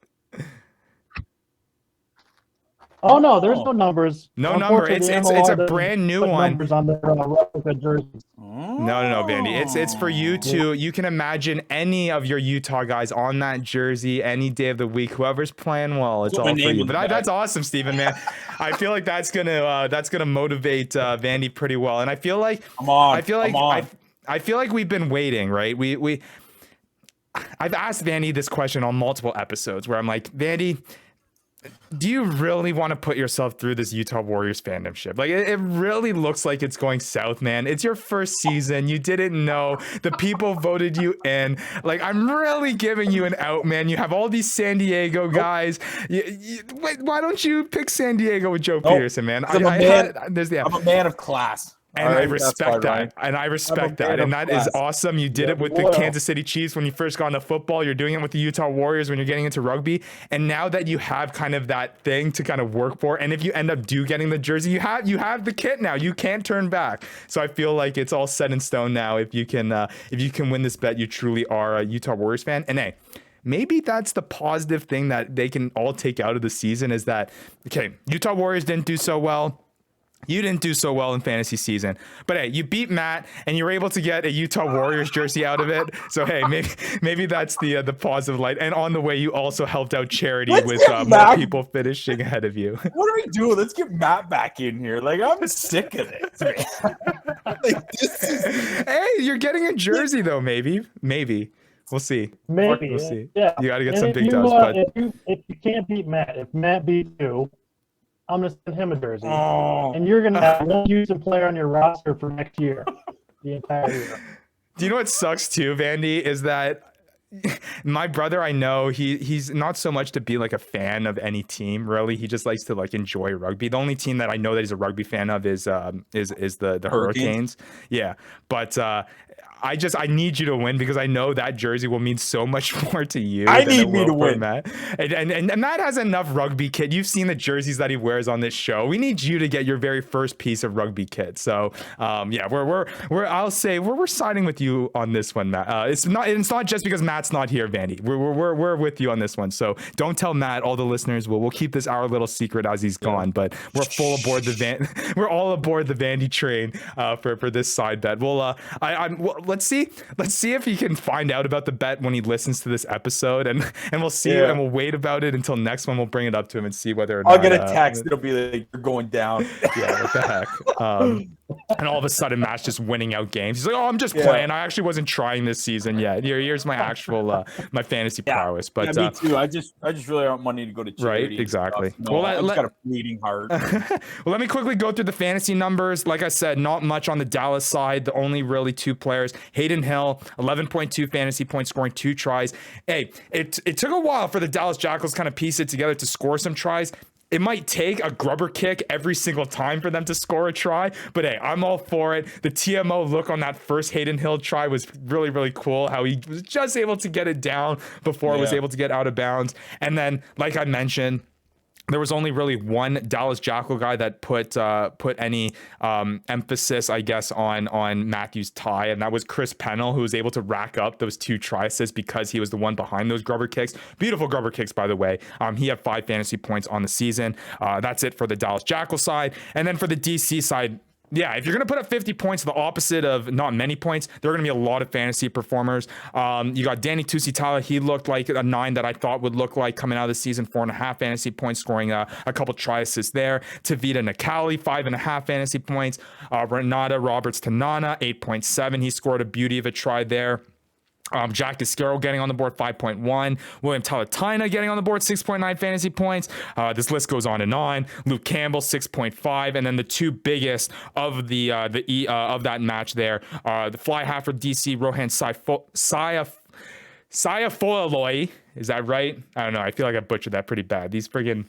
Oh no, there's no numbers. No number. It's a brand new one. Numbers on their replica jerseys. No, Bandy. It's for you to. You can imagine any of your Utah guys on that jersey any day of the week. Whoever's playing well, it's all for you. But that's awesome, Steven, man. I feel like that's gonna motivate Vandy pretty well. And I feel like I feel like we've been waiting, right? I've asked Vandy this question on multiple episodes where I'm like, Vandy, do you really want to put yourself through this Utah Warriors fandomship? Like, it really looks like it's going south, man. It's your first season. You didn't know. The people voted you in. Like, I'm really giving you an out, man. You have all these San Diego guys. Wait, why don't you pick San Diego with Joe Peterson, man? I'm a man of class. And I respect that. And I respect that. And that is awesome. You did it with the Kansas City Chiefs when you first got into football. You're doing it with the Utah Warriors when you're getting into rugby. And now that you have kind of that thing to kind of work for, and if you end up getting the jersey, you have the kit now. You can't turn back. So I feel like it's all set in stone now. If you can win this bet, you truly are a Utah Warriors fan. And hey, maybe that's the positive thing that they can all take out of the season is that, okay, Utah Warriors didn't do so well. You didn't do so well in fantasy season, but hey, you beat Matt and you're able to get a Utah Warriors jersey out of it. So hey, maybe that's the positive light. And on the way, you also helped out charity with more people finishing ahead of you. What are we doing? Let's get Matt back in here. Like, I'm sick of this. Like, Hey, you're getting a jersey though. Maybe we'll see. Maybe we'll see. Yeah, you got to get some big dogs. But if you can't beat Matt, if Matt beats you, I'm going to send him a jersey. And you're going to have one Houston player on your roster for next year, the entire year. Do you know what sucks too, Vandy, is that my brother, I know he's not so much to be like a fan of any team, really. He just likes to like enjoy rugby. The only team that I know that he's a rugby fan of is the Hurricanes. Yeah. But I need you to win because I know that jersey will mean so much more to you. I need me to win, Matt. And Matt has enough rugby kit. You've seen the jerseys that he wears on this show. We need you to get your very first piece of rugby kit. So yeah, I'll say we're siding with you on this one, Matt. It's not just because Matt's not here, Vandy. We're with you on this one. So don't tell Matt. All the listeners we'll keep this our little secret as he's gone. But we're full aboard we're all aboard the Vandy train for this side bet. Let's see if he can find out about the bet when he listens to this episode, and we'll see, and we'll wait about it until next one. We'll bring it up to him and see whether or not I'll get a text. It'll be like, you're going down. Yeah, what the heck? And all of a sudden, Matt's just winning out games. He's like, "Oh, I'm just playing. I actually wasn't trying this season yet. Here's my actual my fantasy prowess." But me too. I just really want money to go to charity. Right, exactly. No, I just got a bleeding heart. Well, let me quickly go through the fantasy numbers. Like I said, not much on the Dallas side. The only really two players: Hayden Hill, 11.2 fantasy points, scoring 2 tries. Hey, it took a while for the Dallas Jackals kind of piece it together to score some tries. It might take a grubber kick every single time for them to score a try, but hey, I'm all for it. The TMO look on that first Hayden Hill try was really, really cool. How he was just able to get it down before it was able to get out of bounds. And then, like I mentioned, there was only really one Dallas Jackal guy that put any emphasis, I guess, on Matthew's tie, and that was Chris Pennell, who was able to rack up those 2 try assists because he was the one behind those grubber kicks. Beautiful grubber kicks, by the way. He had 5 fantasy points on the season. That's it for the Dallas Jackal side. And then for the DC side, yeah, if you're going to put up 50 points, the opposite of not many points, there are going to be a lot of fantasy performers. You got Danny Tusitala. He looked like a 9 that I thought would look like coming out of the season, 4.5 fantasy points, scoring a couple try assists there. Tavita Nakali, 5.5 fantasy points. Renata Roberts-Tanana, 8.7. He scored a beauty of a try there. Jack Iscaro getting on the board, 5.1. William Talataina getting on the board, 6.9 fantasy points. This list goes on and on. Luke Campbell, 6.5. And then the 2 biggest of of that match there, the fly half for DC, Rohan Saiafololoi. Is that right? I don't know. I feel like I butchered that pretty bad. These friggin'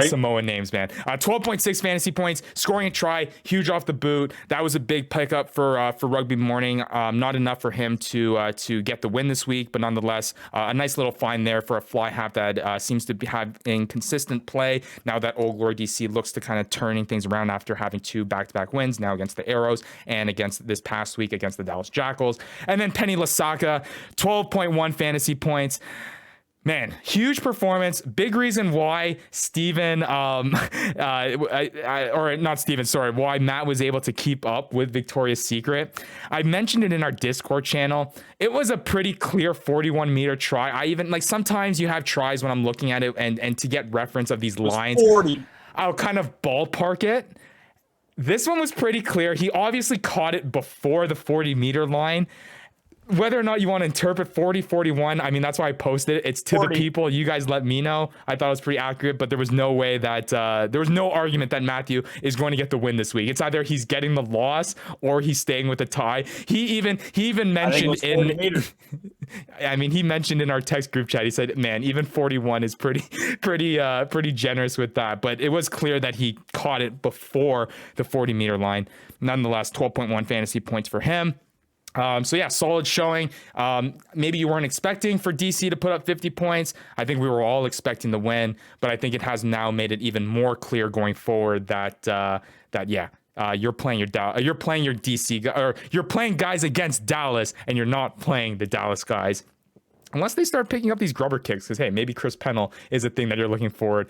Samoan names, man. 12.6 fantasy points, scoring a try, huge off the boot. That was a big pickup for Rugby Morning. Not enough for him to get the win this week, but nonetheless, a nice little find there for a fly half that seems to be having consistent play. Now that Old Glory DC looks to kind of turning things around after having 2 back-to-back wins, now against the Arrows and against this past week against the Dallas Jackals. And then Penny Lasaka, 12.1 fantasy points. Man, huge performance. Big reason why why Matt was able to keep up with Victoria's Secret. I mentioned it in our Discord channel. It was a pretty clear 41-meter try. I even, sometimes you have tries when I'm looking at it and to get reference of these lines, 40. I'll kind of ballpark it. This one was pretty clear. He obviously caught it before the 40-meter line. whether or not you want to interpret 40-41, I mean, that's why I posted it. It's to 40. the people. You guys let me know. I thought it was pretty accurate, but there was no way that there was no argument that Matthew is going to get the win this week. It's either he's getting the loss or he's staying with the tie. He even mentioned he mentioned in our text group chat, he said, man, even 41 is pretty generous with that. But it was clear that he caught it before the 40-meter line. Nonetheless, 12.1 fantasy points for him. So yeah, solid showing. Maybe you weren't expecting for DC to put up 50 points. I think we were all expecting the win, but I think it has now made it even more clear going forward that you're playing your DC, or you're playing guys against Dallas, and you're not playing the Dallas guys. Unless they start picking up these grubber kicks, because, hey, maybe Chris Pennell is a thing that you're looking forward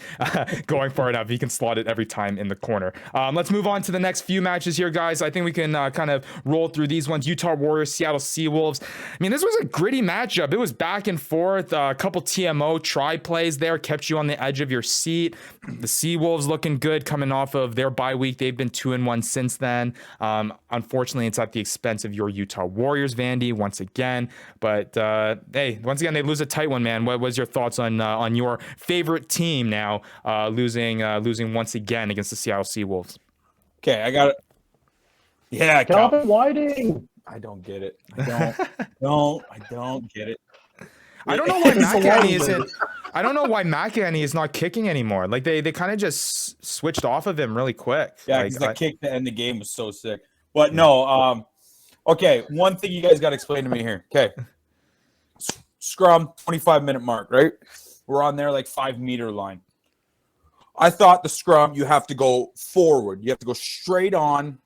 going forward now if he can slot it every time in the corner. Let's move on to the next few matches here, guys. I think we can kind of roll through these ones. Utah Warriors, Seattle Seawolves. I mean, this was a gritty matchup. It was back and forth. A couple TMO try plays there kept you on the edge of your seat. The Seawolves looking good coming off of their bye week. They've been 2-1 since then. Unfortunately, it's at the expense of your Utah Warriors, Vandy, once again. But, hey, once again, they lose a tight one, man. What was your thoughts on your favorite team now losing once again against the Seattle Seawolves? Okay, I got it. Yeah, Calvin Whiting. I don't get it. I don't get it. I don't know why McEnany isn't. I don't know why McEnany is not kicking anymore. Like they kind of just switched off of him really quick. Yeah, because that kick to end the game was so sick. But no, okay. One thing you guys got to explain to me here. Okay. Scrum, 25-minute mark, right? We're on there like 5-meter line. I thought the scrum, you have to go forward. You have to go straight on,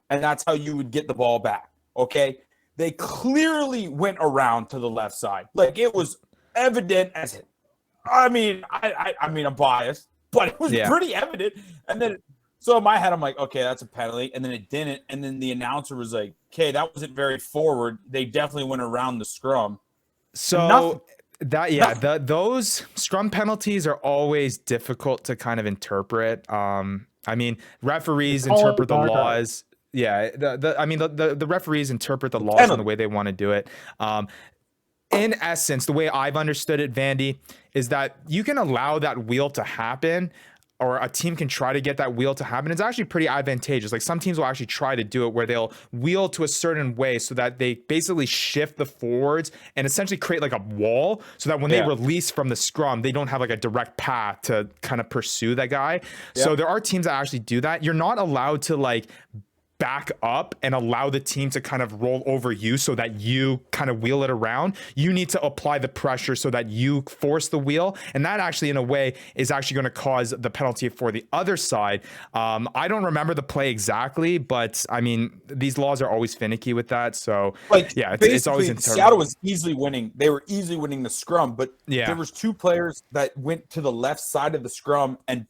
and that's how you would get the ball back, okay? They clearly went around to the left side. Like, it was evident as it. I mean, I'm biased, but it was pretty evident. And then, so in my head, I'm like, okay, that's a penalty. And then it didn't. And then the announcer was like, okay, that wasn't very forward. They definitely went around the scrum. So those scrum penalties are always difficult to kind of interpret. I mean, referees interpret the laws. Yeah, the referees interpret the laws in the way they want to do it. In essence, the way I've understood it, Vandy, is that you can allow that wheel to happen, or a team can try to get that wheel to happen. It's actually pretty advantageous. Like some teams will actually try to do it where they'll wheel to a certain way so that they basically shift the forwards and essentially create like a wall so that when they release from the scrum, they don't have like a direct path to kind of pursue that guy. So there are teams that actually do that. You're not allowed to like back up and allow the team to kind of roll over you so that you kind of wheel it around. You need to apply the pressure so that you force the wheel. And that actually, in a way, is actually going to cause the penalty for the other side. I don't remember the play exactly, but I mean, these laws are always finicky with that. So, like, yeah, it's always interpreted. Seattle was easily winning. They were easily winning the scrum, but there was two players that went to the left side of the scrum and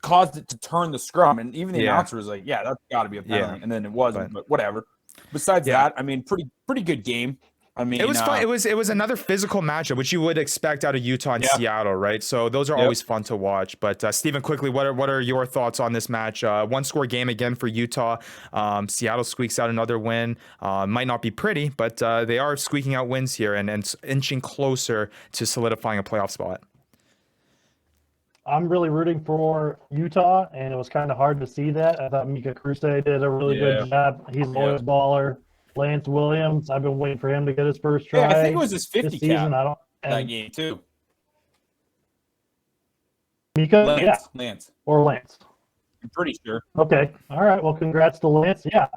caused it to turn the scrum, and even the announcer was like, "Yeah, that's got to be a penalty," and then it wasn't. But whatever. Besides that, I mean, pretty good game. I mean, it was fun. It was another physical matchup, which you would expect out of Utah and Seattle, right? So those are always fun to watch. But Stephen, quickly, what are your thoughts on this match? One score game again for Utah. Seattle squeaks out another win. Might not be pretty, but they are squeaking out wins here and inching closer to solidifying a playoff spot. I'm really rooting for Utah, and it was kind of hard to see that. I thought Mika Kruse did a really good job. He's always baller. Lance Williams, I've been waiting for him to get his first try. Yeah, I think it was his 50 season. That game too. Mika, Lance, or Lance. I'm pretty sure. Okay, all right. Well, congrats to Lance. Yeah.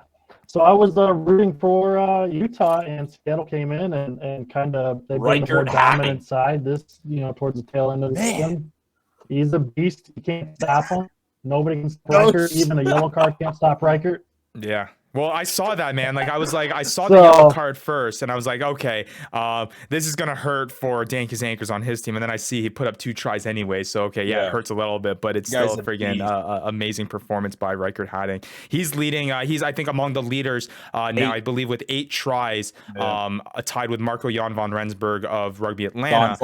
So I was rooting for Utah, and Seattle came in and kind of they bring the more dominant side. This, towards the tail end of the season. He's a beast. You can't stop him. Nobody can stop Reichert. Even a yellow card can't stop Reichert. Yeah. Well, I saw that, man. Like, I saw the yellow card first, and I was like, okay, this is going to hurt for Dan Kazankers on his team. And then I see he put up 2 tries anyway. So, okay, it hurts a little bit, but it's still a friggin' amazing performance by Reichert Hadding. He's leading. He's, I think, among the leaders now, I believe, with 8 tries, tied with Marco-Jan von Rensburg of Rugby Atlanta.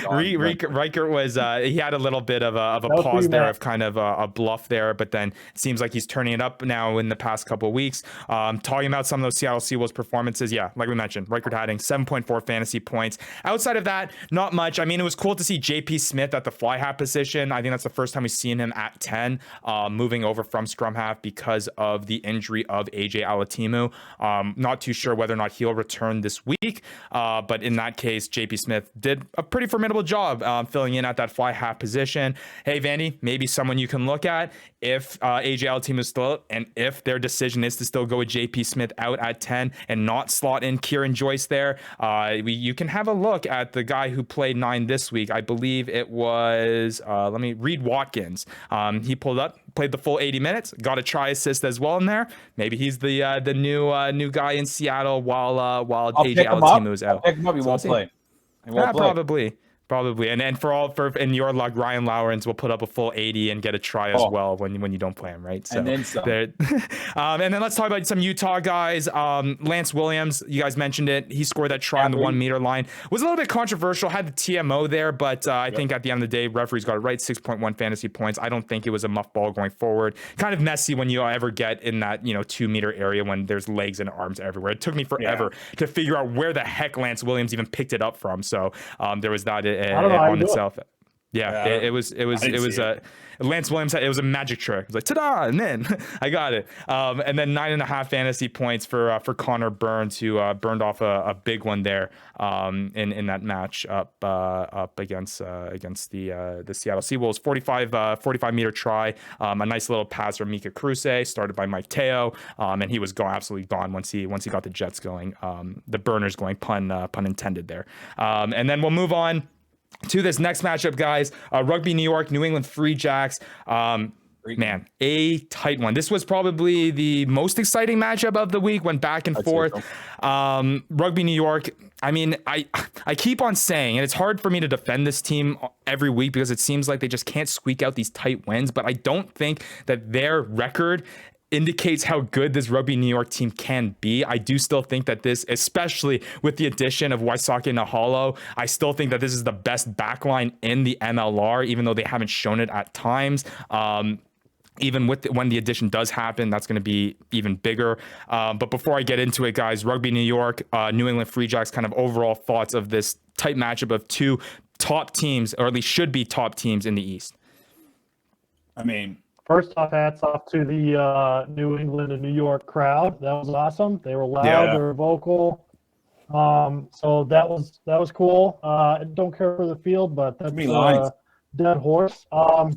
Reichert was, he had a little bit of a pause there, of kind of a bluff there, but then it seems like he's turning it up now in the past couple of weeks. Talking about some of those Seattle Seawolves performances, yeah, like we mentioned, record-hatting 7.4 fantasy points. Outside of that, not much. I mean, it was cool to see JP Smith at the fly half position. I think that's the first time we've seen him at 10, moving over from scrum half because of the injury of AJ Alatimu. Not too sure whether or not he'll return this week, but in that case, JP Smith did a pretty formidable job filling in at that fly half position. Hey, Vandy, maybe someone you can look at if AJ Alatimu is still out, and if their decision is to still go with JP Smith out at 10 and not slot in Kieran Joyce there, you can have a look at the guy who played 9 this week. I believe it was Reed Watkins. He pulled up, played the full 80 minutes, got a try assist as well in there. Maybe he's the new guy in Seattle while AJ Alatimu is out. I'll pick him up. He won't play. Probably. And for in your luck, Ryan Lowrens will put up a full 80 and get a try as well when you don't play him, right? So and then some. And then let's talk about some Utah guys. Lance Williams, you guys mentioned it. He scored that try on the 1 meter line. Was a little bit controversial, had the TMO there, but I think at the end of the day, referees got it right. 6.1 fantasy points. I don't think it was a muff ball going forward. Kind of messy when you ever get in that 2 meter area when there's legs and arms everywhere. It took me forever to figure out where the heck Lance Williams even picked it up from. So there was that on itself. It was Lance Williams. It was a magic trick. It was like ta-da, and then I got it. And then 9.5 fantasy points for Connor Burns, who burned off a big one there in that match up against the Seattle Seawolves. 45 meter try, a nice little pass from Mika Kruse, started by Mike Teo, and he was absolutely gone once he got the Jets going, the burners going, pun intended there. And then we'll move on to this next matchup, guys. Rugby New York, New England Free Jacks. Man, a tight one. This was probably the most exciting matchup of the week. Went back and forth. Rugby New York. I mean, I keep on saying, and it's hard for me to defend this team every week because it seems like they just can't squeak out these tight wins. But I don't think that their record indicates how good this Rugby New York team can be. I do still think that this, especially with the addition of Waisake Nahalo, I still think that this is the best backline in the MLR, even though they haven't shown it at times. Even when the addition does happen, that's going to be even bigger. But before I get into it, guys, Rugby New York, New England Free Jacks, kind of overall thoughts of this tight matchup of two top teams, or at least should be top teams in the East. I mean, first off, hats off to the New England and New York crowd. That was awesome. They were loud, they were vocal. So that was cool. Don't care for the field, but that's a dead horse. I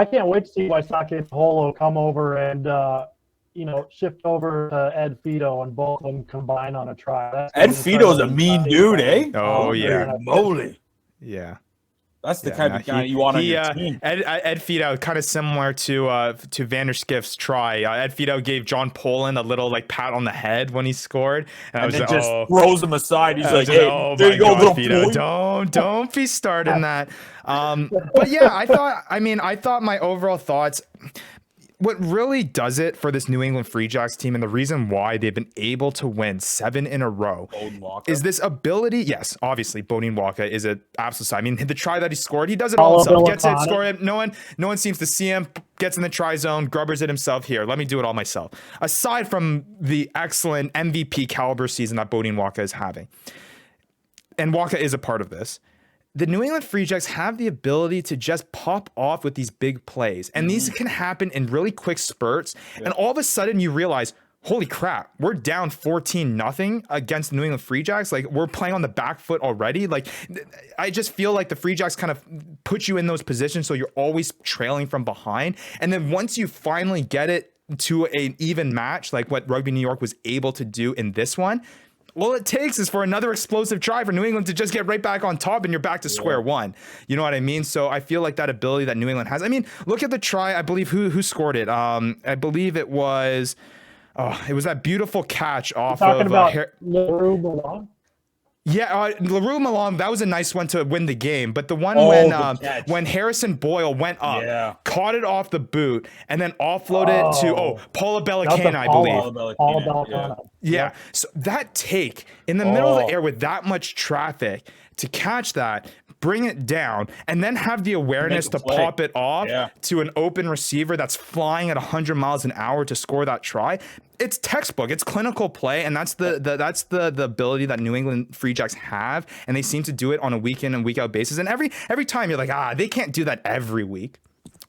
can't wait to see Waisake Holo come over and shift over to Ed Fido and both of them combine on a try. Ed Fido's a mean dude, eh? Oh yeah, moly. Yeah. That's the type of guy you want on your team. Ed Fido, kind of similar to Vanderskiff's try. Ed Fido gave John Poland a little pat on the head when he scored, and I was just throws him aside. He's like, "Hey, oh there you go, little Fido, don't be starting that." But yeah, I thought my overall thoughts. What really does it for this New England Free Jacks team, and the reason why they've been able to win 7 in a row, is this ability. Yes, obviously, Bodine Walker is an absolute. I mean, the try that he scored, he does it all himself. Gets it, score it. No one seems to see him. Gets in the try zone, grubbers it himself. Here, let me do it all myself. Aside from the excellent MVP caliber season that Bodine Walker is having, and Walker is a part of this. The New England Free Jacks have the ability to just pop off with these big plays. And these can happen in really quick spurts. Yeah. And all of a sudden you realize, holy crap, we're down 14-0 against the New England Free Jacks. We're playing on the back foot already. I just feel like the Free Jacks kind of put you in those positions so you're always trailing from behind. And then once you finally get it to an even match, like what Rugby New York was able to do in this one, all it takes is for another explosive try for New England to just get right back on top, and you're back to square one. You know what I mean? So I feel like that ability that New England has. I mean, look at the try. I believe who scored it. I believe it was that beautiful catch off talking about LaRue Milan? Yeah, LaRue Milan, that was a nice one to win the game. But the one when Harrison Boyle went up, caught it off the boot, and then offloaded it to Paula Bellacana, I believe. Paula Bellacana. Yeah. So that take in the middle of the air with that much traffic to catch that, bring it down, and then have the awareness to pop it off to an open receiver that's flying at 100 miles an hour to score that try. It's textbook. It's clinical play, and that's the ability that New England Free Jacks have, and they seem to do it on a week in and week out basis. And every time you're like, they can't do that every week.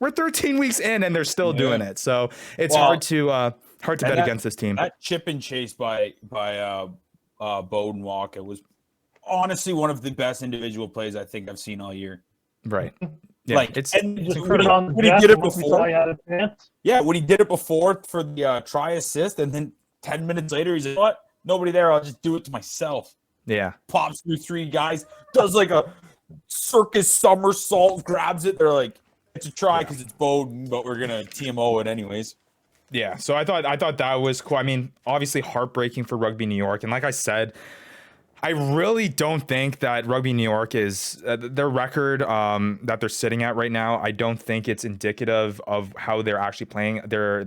We're 13 weeks in, and they're still doing it. So it's hard to bet against this team. That chip and chase by Bowden Walker was honestly one of the best individual plays I think I've seen all year. Right. Yeah, it's incredible. When he did it before, when he did it before for the try assist, and then 10 minutes later, he's like, "What? Nobody there. I'll just do it to myself." Yeah. Pops through 3 guys, does like a circus somersault, grabs it. They're like, "It's a try because it's Bowden, but we're gonna TMO it anyways." Yeah. So I thought that was cool. I mean, obviously heartbreaking for Rugby New York, and like I said, I really don't think that Rugby New York is their record that they're sitting at right now. I don't think it's indicative of how they're actually playing. They're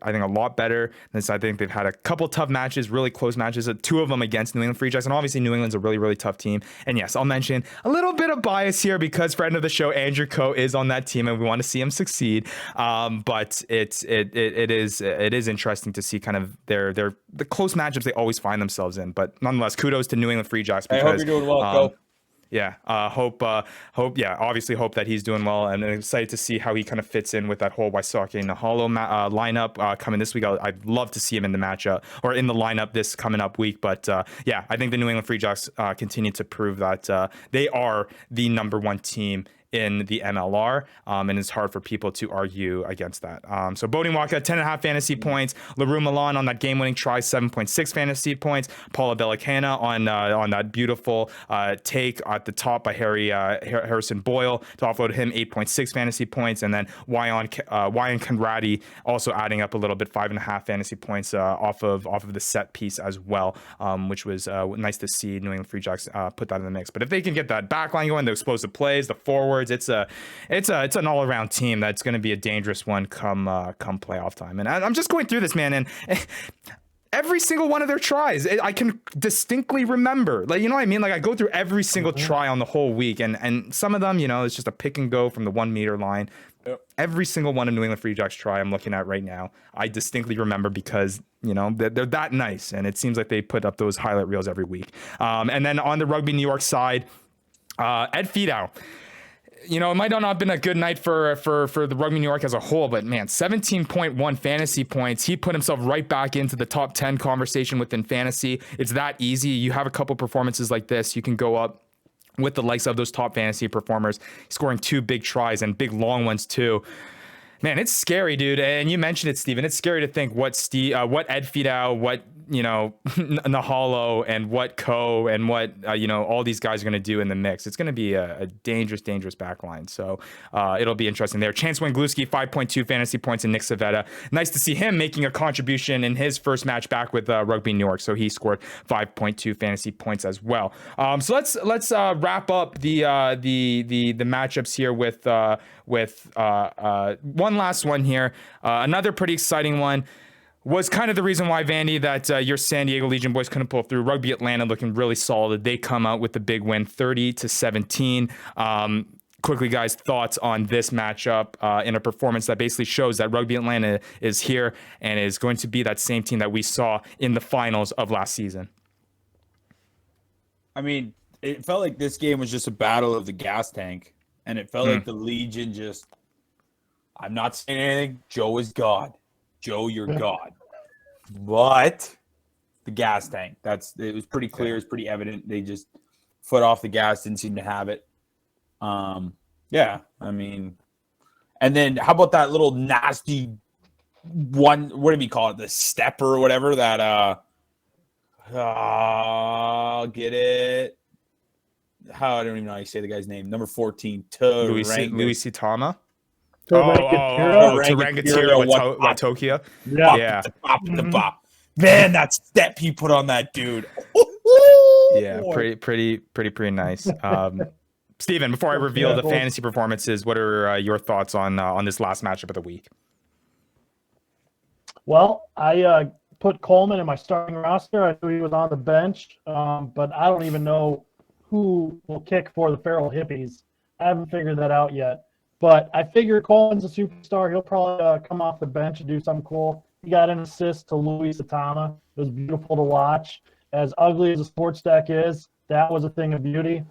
I think a lot better. I think they've had a couple tough matches, really close matches, 2 of them against New England Free Jacks, and obviously New England's a really, really tough team. And yes, I'll mention a little bit of bias here because friend of the show Andrew Coe is on that team, and we want to see him succeed. But it is interesting to see kind of the close matchups they always find themselves in. But nonetheless, kudos to New England Free Jacks because I hope you're doing well, Cole. Obviously hope that he's doing well, and I'm excited to see how he kind of fits in with that whole Wysocki and Nahalo lineup coming this week. I'd love to see him in the matchup or in the lineup this coming up week. But I think the New England Free Jacks continue to prove that they are the number 1 team in the MLR, and it's hard for people to argue against that. So Bodie Waka, 10.5 fantasy points. LaRue Milan on that game-winning try, 7.6 fantasy points. Paula Bellicana on that beautiful take at the top by Harrison Boyle to offload him, 8.6 fantasy points. And then Wyan Conradi also adding up a little bit, 5.5 fantasy points off of the set piece as well, which was nice to see New England Free Jacks put that in the mix. But if they can get that back line going, the explosive plays, the forward, it's an all around team that's going to be a dangerous one come playoff time. And I'm just going through this, man, and every single one of their tries, I can distinctly remember. Like, you know what I mean? Like I go through every single try on the whole week, and some of them, it's just a pick and go from the 1 meter line. Yep. Every single one of New England Free Jacks try I'm looking at right now, I distinctly remember because they're that nice, and it seems like they put up those highlight reels every week. And then on the Rugby New York side, Ed Fidow. It might not have been a good night for the Rugby New York as a whole, but man, 17.1 fantasy points. He put himself right back into the top 10 conversation within fantasy. It's that easy. You have a couple performances like this, you can go up with the likes of those top fantasy performers, scoring 2 big tries and big long ones too. Man, it's scary, dude. And you mentioned it, Stephen. It's scary to think what Ed Fidow, what Nahalo, and what Coe, and what all these guys are going to do in the mix. It's going to be a dangerous back line. So it'll be interesting there. Chance Wengluski, 5.2 fantasy points, and Nick Savetta. Nice to see him making a contribution in his first match back with Rugby New York. So he scored 5.2 fantasy points as well. So let's wrap up the matchups here with one last one here. Another pretty exciting one was kind of the reason why, Vandy, that your San Diego Legion boys couldn't pull through. Rugby Atlanta looking really solid. They come out with the big win, 30-17. Quickly, guys, thoughts on this matchup in a performance that basically shows that Rugby Atlanta is here and is going to be that same team that we saw in the finals of last season. I mean, it felt like this game was just a battle of the gas tank, and it felt like the Legion just, I'm not saying anything, Joe is God. Joe, you're God. But the gas tank, it was pretty clear, it's pretty evident. They just foot off the gas, didn't seem to have it. I mean, and then how about that little nasty one, what do we call it? The stepper or whatever that I'll get it. I don't even know how you say the guy's name. Number 14, Louis Sitama. Tarangatira Watokia. Yeah. The bop. Man, that step he put on that dude. Yeah, pretty nice. Steven, before I reveal the fantasy performances, what are your thoughts on this last matchup of the week? Well, I put Coleman in my starting roster. I knew he was on the bench, but I don't even know who will kick for the Feral Hippies. I haven't figured that out yet. But I figure Coleman's a superstar. He'll probably come off the bench and do something cool. He got an assist to Louis Satama. It was beautiful to watch. As ugly as a sports deck is, that was a thing of beauty.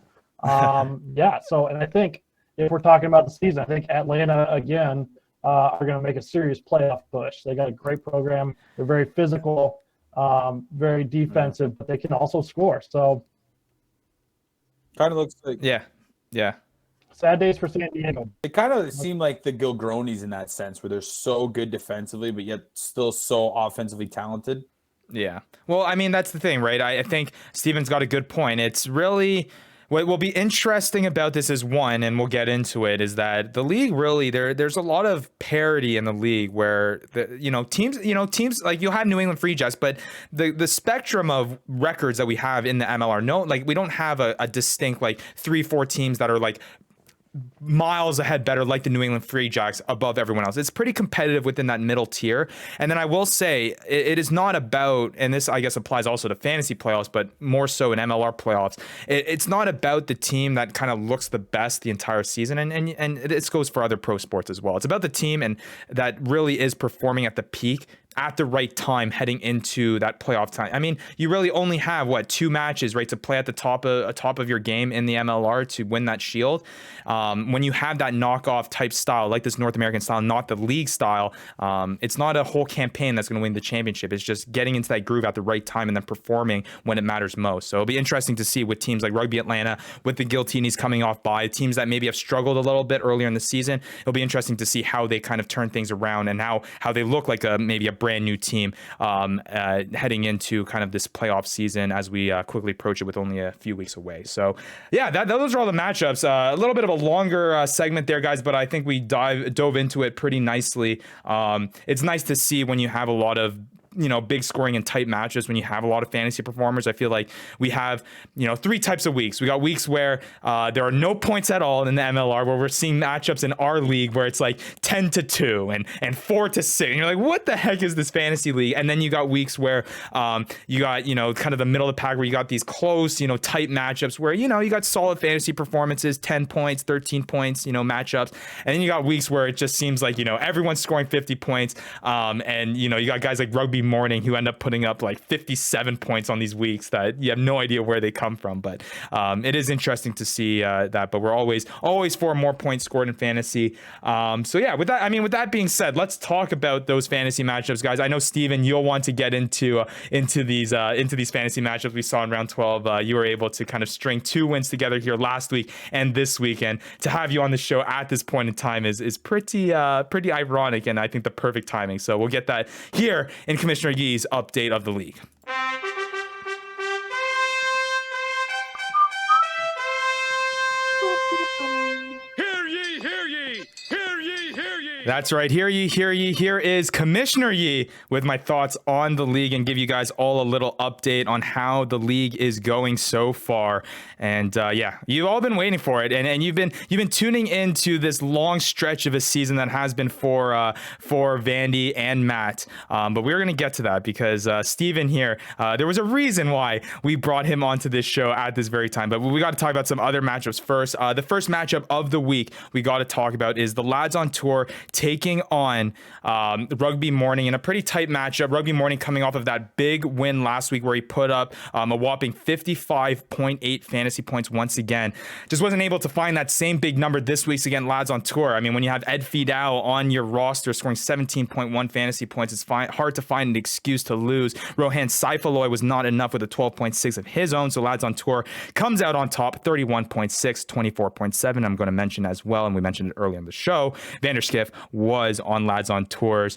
Yeah, so, and I think if we're talking about the season, I think Atlanta, again, are going to make a serious playoff push. They got a great program. They're very physical, very defensive, but they can also score. So, kind of looks like yeah. Sad days for San Diego. It kind of seemed like the Gilgronis in that sense, where they're so good defensively, but yet still so offensively talented. Yeah. Well, I mean, that's the thing, right? I think Steven's got a good point. It's really what will be interesting about this is one, and we'll get into it, is that the league really there's a lot of parity in the league where teams like you'll have New England Free Jacks, but the spectrum of records that we have in the MLR, we don't have a distinct like 3-4 teams that are like miles ahead better like the New England Free Jacks above everyone else. It's pretty competitive within that middle tier. And then I will say it is not about, and this I guess applies also to fantasy playoffs, but more so in MLR playoffs. It's not about the team that kind of looks the best the entire season, and this goes for other pro sports as well. It's about the team and that really is performing at the peak at the right time heading into that playoff time. I mean, you really only have 2 matches, right, to play at the top of your game in the MLR to win that shield. When you have that knockoff type style, like this North American style, not the league style, it's not a whole campaign that's going to win the championship. It's just getting into that groove at the right time and then performing when it matters most. So it'll be interesting to see with teams like Rugby Atlanta, with the Giltinis coming off by, teams that maybe have struggled a little bit earlier in the season. It'll be interesting to see how they kind of turn things around and how they look like maybe a brand new team heading into kind of this playoff season as we quickly approach it with only a few weeks away. So yeah, those are all the matchups. A little bit of a longer segment there, guys, but I think we dove into it pretty nicely. It's nice to see when you have a lot of big scoring and tight matches, when you have a lot of fantasy performers. I feel like we have 3 types of weeks. We got weeks where there are no points at all in the MLR, where we're seeing matchups in our league where it's like 10-2 and 4-6, and you're like, what the heck is this fantasy league? And then you got weeks where you got kind of the middle of the pack, where you got these close tight matchups where you got solid fantasy performances, 10 points, 13 points matchups. And then you got weeks where it just seems like everyone's scoring 50 points, and you got guys like Rugby Morning who end up putting up like 57 points on these weeks that you have no idea where they come from. But it is interesting to see that. But we're always for more points scored in fantasy. So yeah, with that being said, let's talk about those fantasy matchups, guys. I know Steven, you'll want to get into these fantasy matchups we saw in round 12. You were able to kind of string 2 wins together here last week and this weekend. To have you on the show at this point in time is pretty ironic, and I think the perfect timing. So we'll get that here in Commissioner Yee's update of the league. That's right. Hear ye, hear ye. Here is Commissioner Yee with my thoughts on the league and give you guys all a little update on how the league is going so far. And yeah, you've all been waiting for it, and you've been tuning into this long stretch of a season that has been for Vandy and Matt. But we're gonna get to that because Steven here, there was a reason why we brought him onto this show at this very time. But we got to talk about some other matchups first. The first matchup of the week we got to talk about is the Lads on Tour taking on Rugby Morning in a pretty tight matchup. Rugby Morning coming off of that big win last week where he put up a whopping 55.8 fantasy points once again. Just wasn't able to find that same big number this week's against Lads on Tour. I mean, when you have Ed Fidao on your roster scoring 17.1 fantasy points, it's hard to find an excuse to lose. Rohan Saifaloy was not enough with a 12.6 of his own, so Lads on Tour comes out on top, 31.6, 24.7. I'm going to mention as well, and we mentioned it earlier in the show, Vanderskiff was on Lads on Tour's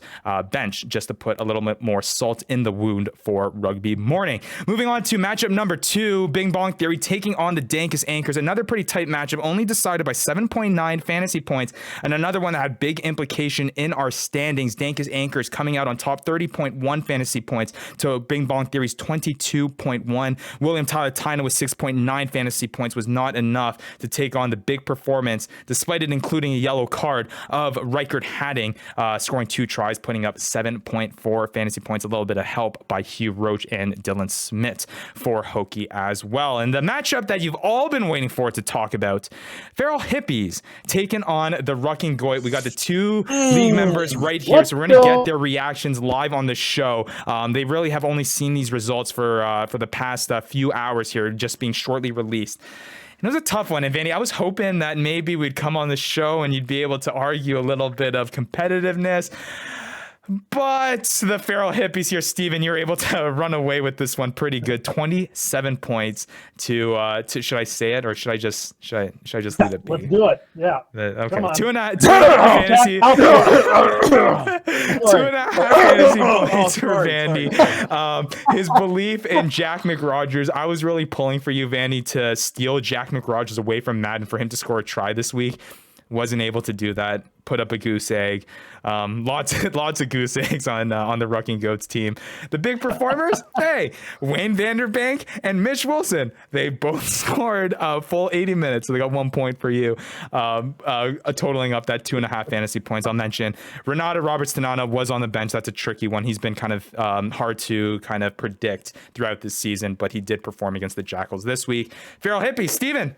bench, just to put a little bit more salt in the wound for Rugby Morning. Moving on to matchup number 2, Bing Bong Theory taking on the Dankus Anchors. Another pretty tight matchup, only decided by 7.9 fantasy points, and another one that had big implication in our standings. Dankus Anchors coming out on top, 30.1 fantasy points to Bing Bong Theory's 22.1. William Tyler Tyna with 6.9 fantasy points was not enough to take on the big performance, despite it including a yellow card, of Reich Rickard Hadding scoring 2 tries, putting up 7.4 fantasy points. A little bit of help by Hugh Roach and Dylan Smith for Hokie as well. And the matchup that you've all been waiting for to talk about, Feral Hippies taking on the Rucking Goit. We got the 2 league members right here, so we're going to get their reactions live on the show. They really have only seen these results for the past few hours here, just being shortly released. And it was a tough one. And Vandy, I was hoping that maybe we'd come on the show and you'd be able to argue a little bit of competitiveness. But the Feral Hippies here, Stephen, you're able to run away with this one pretty good. 27 points to should I say it or should I just leave it be? Let's do it. Yeah. Okay. 2.5 fantasy. 2.5 fantasy points for Vandy. His belief in Jack McRogers. I was really pulling for you, Vandy, to steal Jack McRogers away from Madden for him to score a try this week. Wasn't able to do that. Put up a goose egg. Lots of goose eggs on the Rucking Goats team. The big performers, hey, Wayne Vanderbank and Mitch Wilson. They both scored a full 80 minutes, so they got 1 point for you, totaling up that 2.5 fantasy points. I'll mention Renata Roberts-Tanana was on the bench. That's a tricky one. He's been kind of hard to kind of predict throughout this season, but he did perform against the Jackals this week. Feral Hippie, Steven.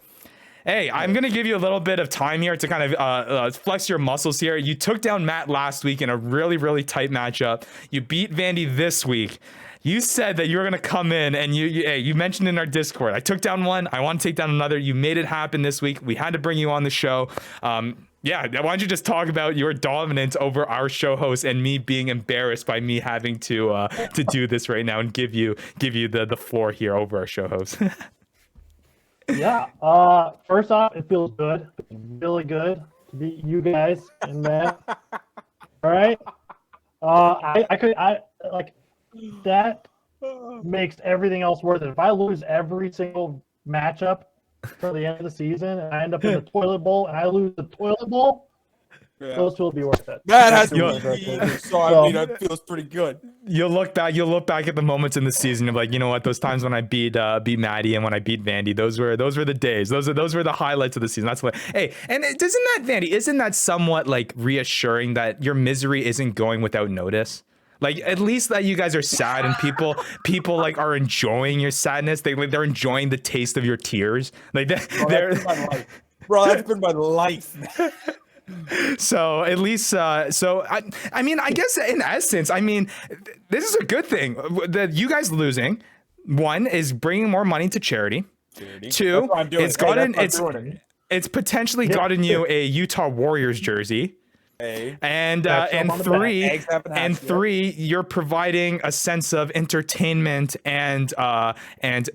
Hey, I'm going to give you a little bit of time here to kind of flex your muscles here. You took down Matt last week in a really, really tight matchup. You beat Vandy this week. You said that you were going to come in and you mentioned in our Discord, I took down one, I want to take down another. You made it happen this week. We had to bring you on the show. Yeah, why don't you just talk about your dominance over our show host and me being embarrassed by me having to do this right now and give you the floor here over our show host. Yeah. First off, it feels good. Really good to beat you guys in that. All right. I like that makes everything else worth it. If I lose every single matchup for the end of the season and I end up in the toilet bowl and I lose the toilet bowl, those will be worth it. That has to be so I mean, that feels pretty good. You'll look back at the moments in the season of like, you know what, those times when I beat Maddie and when I beat Vandy, those were the days. Those were the highlights of the season. That's what. Hey, and isn't that somewhat like reassuring that your misery isn't going without notice? Like at least that you guys are sad and people like are enjoying your sadness. They're enjoying the taste of your tears. Like Bro, that's been my life. So at least, I mean, I guess in essence, I mean, this is a good thing that you guys losing. One is bringing more money to charity. Two, it's potentially gotten you a Utah Warriors jersey. And three, you're providing a sense of entertainment and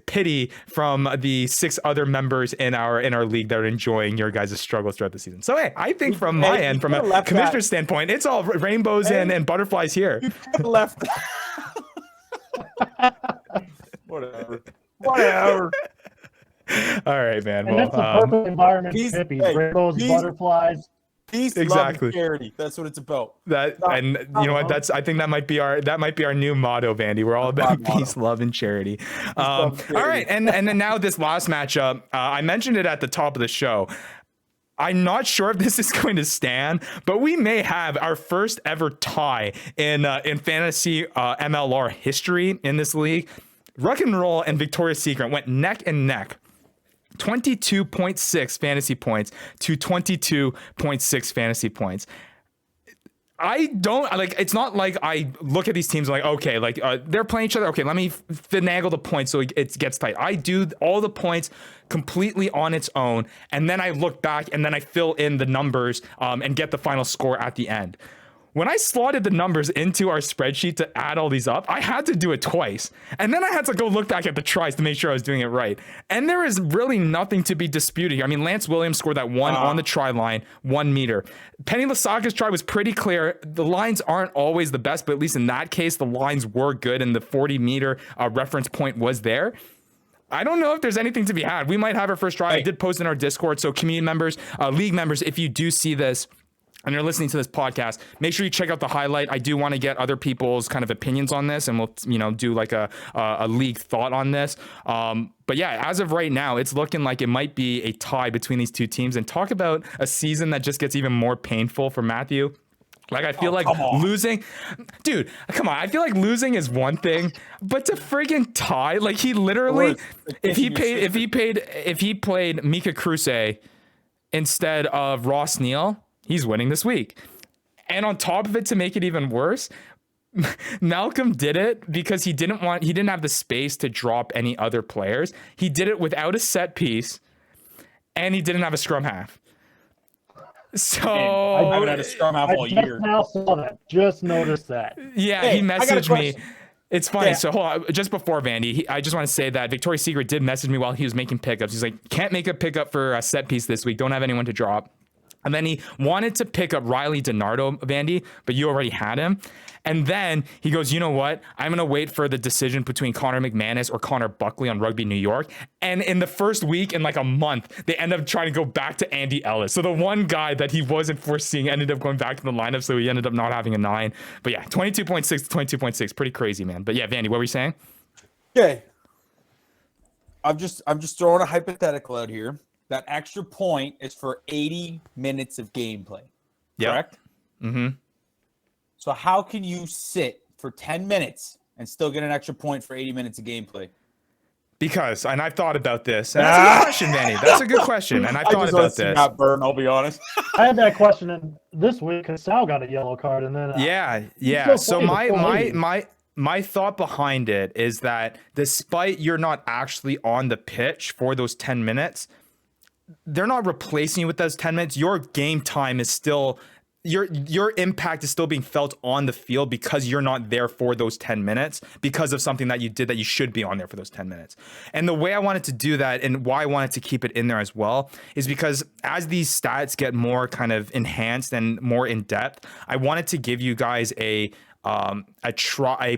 pity from the 6 other members in our league that are enjoying your guys' struggles throughout the season. So hey, I think from my end, from a commissioner standpoint, it's all rainbows and butterflies here. You could have left. Whatever. All right, man. And that's the perfect environment for hippies. Rainbows, butterflies. Peace, exactly. Love, and charity. That's what it's about. And you know what? I think that might be our new motto, Vandy. We're all about peace, love, and charity. All right, and then now this last matchup, I mentioned it at the top of the show. I'm not sure if this is going to stand, but we may have our first ever tie in fantasy MLR history in this league. Ruck and Roll and Victoria's Secret went neck and neck. 22.6 fantasy points to 22.6 fantasy points. I don't like, it's not like I look at these teams like, okay, like they're playing each other. Okay, let me finagle the points so it gets tight. I do all the points completely on its own. And then I look back and then I fill in the numbers and get the final score at the end. When I slotted the numbers into our spreadsheet to add all these up, I had to do it twice. And then I had to go look back at the tries to make sure I was doing it right. And there is really nothing to be disputed here. I mean, Lance Williams scored that one on the try line, 1 meter. Penny Lasaka's try was pretty clear. The lines aren't always the best, but at least in that case, the lines were good and the 40-meter reference point was there. I don't know if there's anything to be had. We might have our first try. I did post in our Discord. So community members, league members, if you do see this, and you're listening to this podcast, make sure you check out the highlight. I do want to get other people's kind of opinions on this, and we'll, do like a league thought on this. But yeah, as of right now, it's looking like it might be a tie between these two teams. And talk about a season that just gets even more painful for Matthew. Like, I feel like come on. losing, dude, come on. I feel like losing is one thing, but to friggin' tie, like he literally, if he played Mika Kruse instead of Ross Neal, he's winning this week. And on top of it, to make it even worse, Malcolm did it because he didn't have the space to drop any other players. He did it without a set piece, and he didn't have a scrum half. So I haven't had a scrum half all year. Now saw that. Just noticed that. Yeah, Hey, he messaged me. Question. It's funny. Yeah. So hold on, just before Vandy, I just want to say that Victoria's Secret did message me while he was making pickups. He's like, can't make a pickup for a set piece this week. Don't have anyone to drop. And then he wanted to pick up Riley DiNardo, Vandy, but you already had him. And then he goes, you know what? I'm going to wait for the decision between Connor McManus or Connor Buckley on Rugby New York. And in the first week, in like a month, they end up trying to go back to Andy Ellis. So the one guy that he wasn't foreseeing ended up going back to the lineup. So he ended up not having a 9. But yeah, 22.6 to 22.6. Pretty crazy, man. But yeah, Vandy, what were you saying? Okay. I'm just throwing a hypothetical out here. That extra point is for 80 minutes of gameplay. Yep. Correct? Mm-hmm. So how can you sit for 10 minutes and still get an extra point for 80 minutes of gameplay? Because, and I've thought about this. And that's a good question, Vanny. That's a good question. And I've thought about this. Not burn, I'll be honest. I had that question this week because Sal got a yellow card, and then Yeah. So my thought behind it is that despite you're not actually on the pitch for those 10 minutes, they're not replacing you with those 10 minutes. Your game time is still, your impact is still being felt on the field because you're not there for those 10 minutes because of something that you did that you should be on there for those 10 minutes. And the way I wanted to do that and why I wanted to keep it in there as well is because as these stats get more kind of enhanced and more in depth, I wanted to give you guys a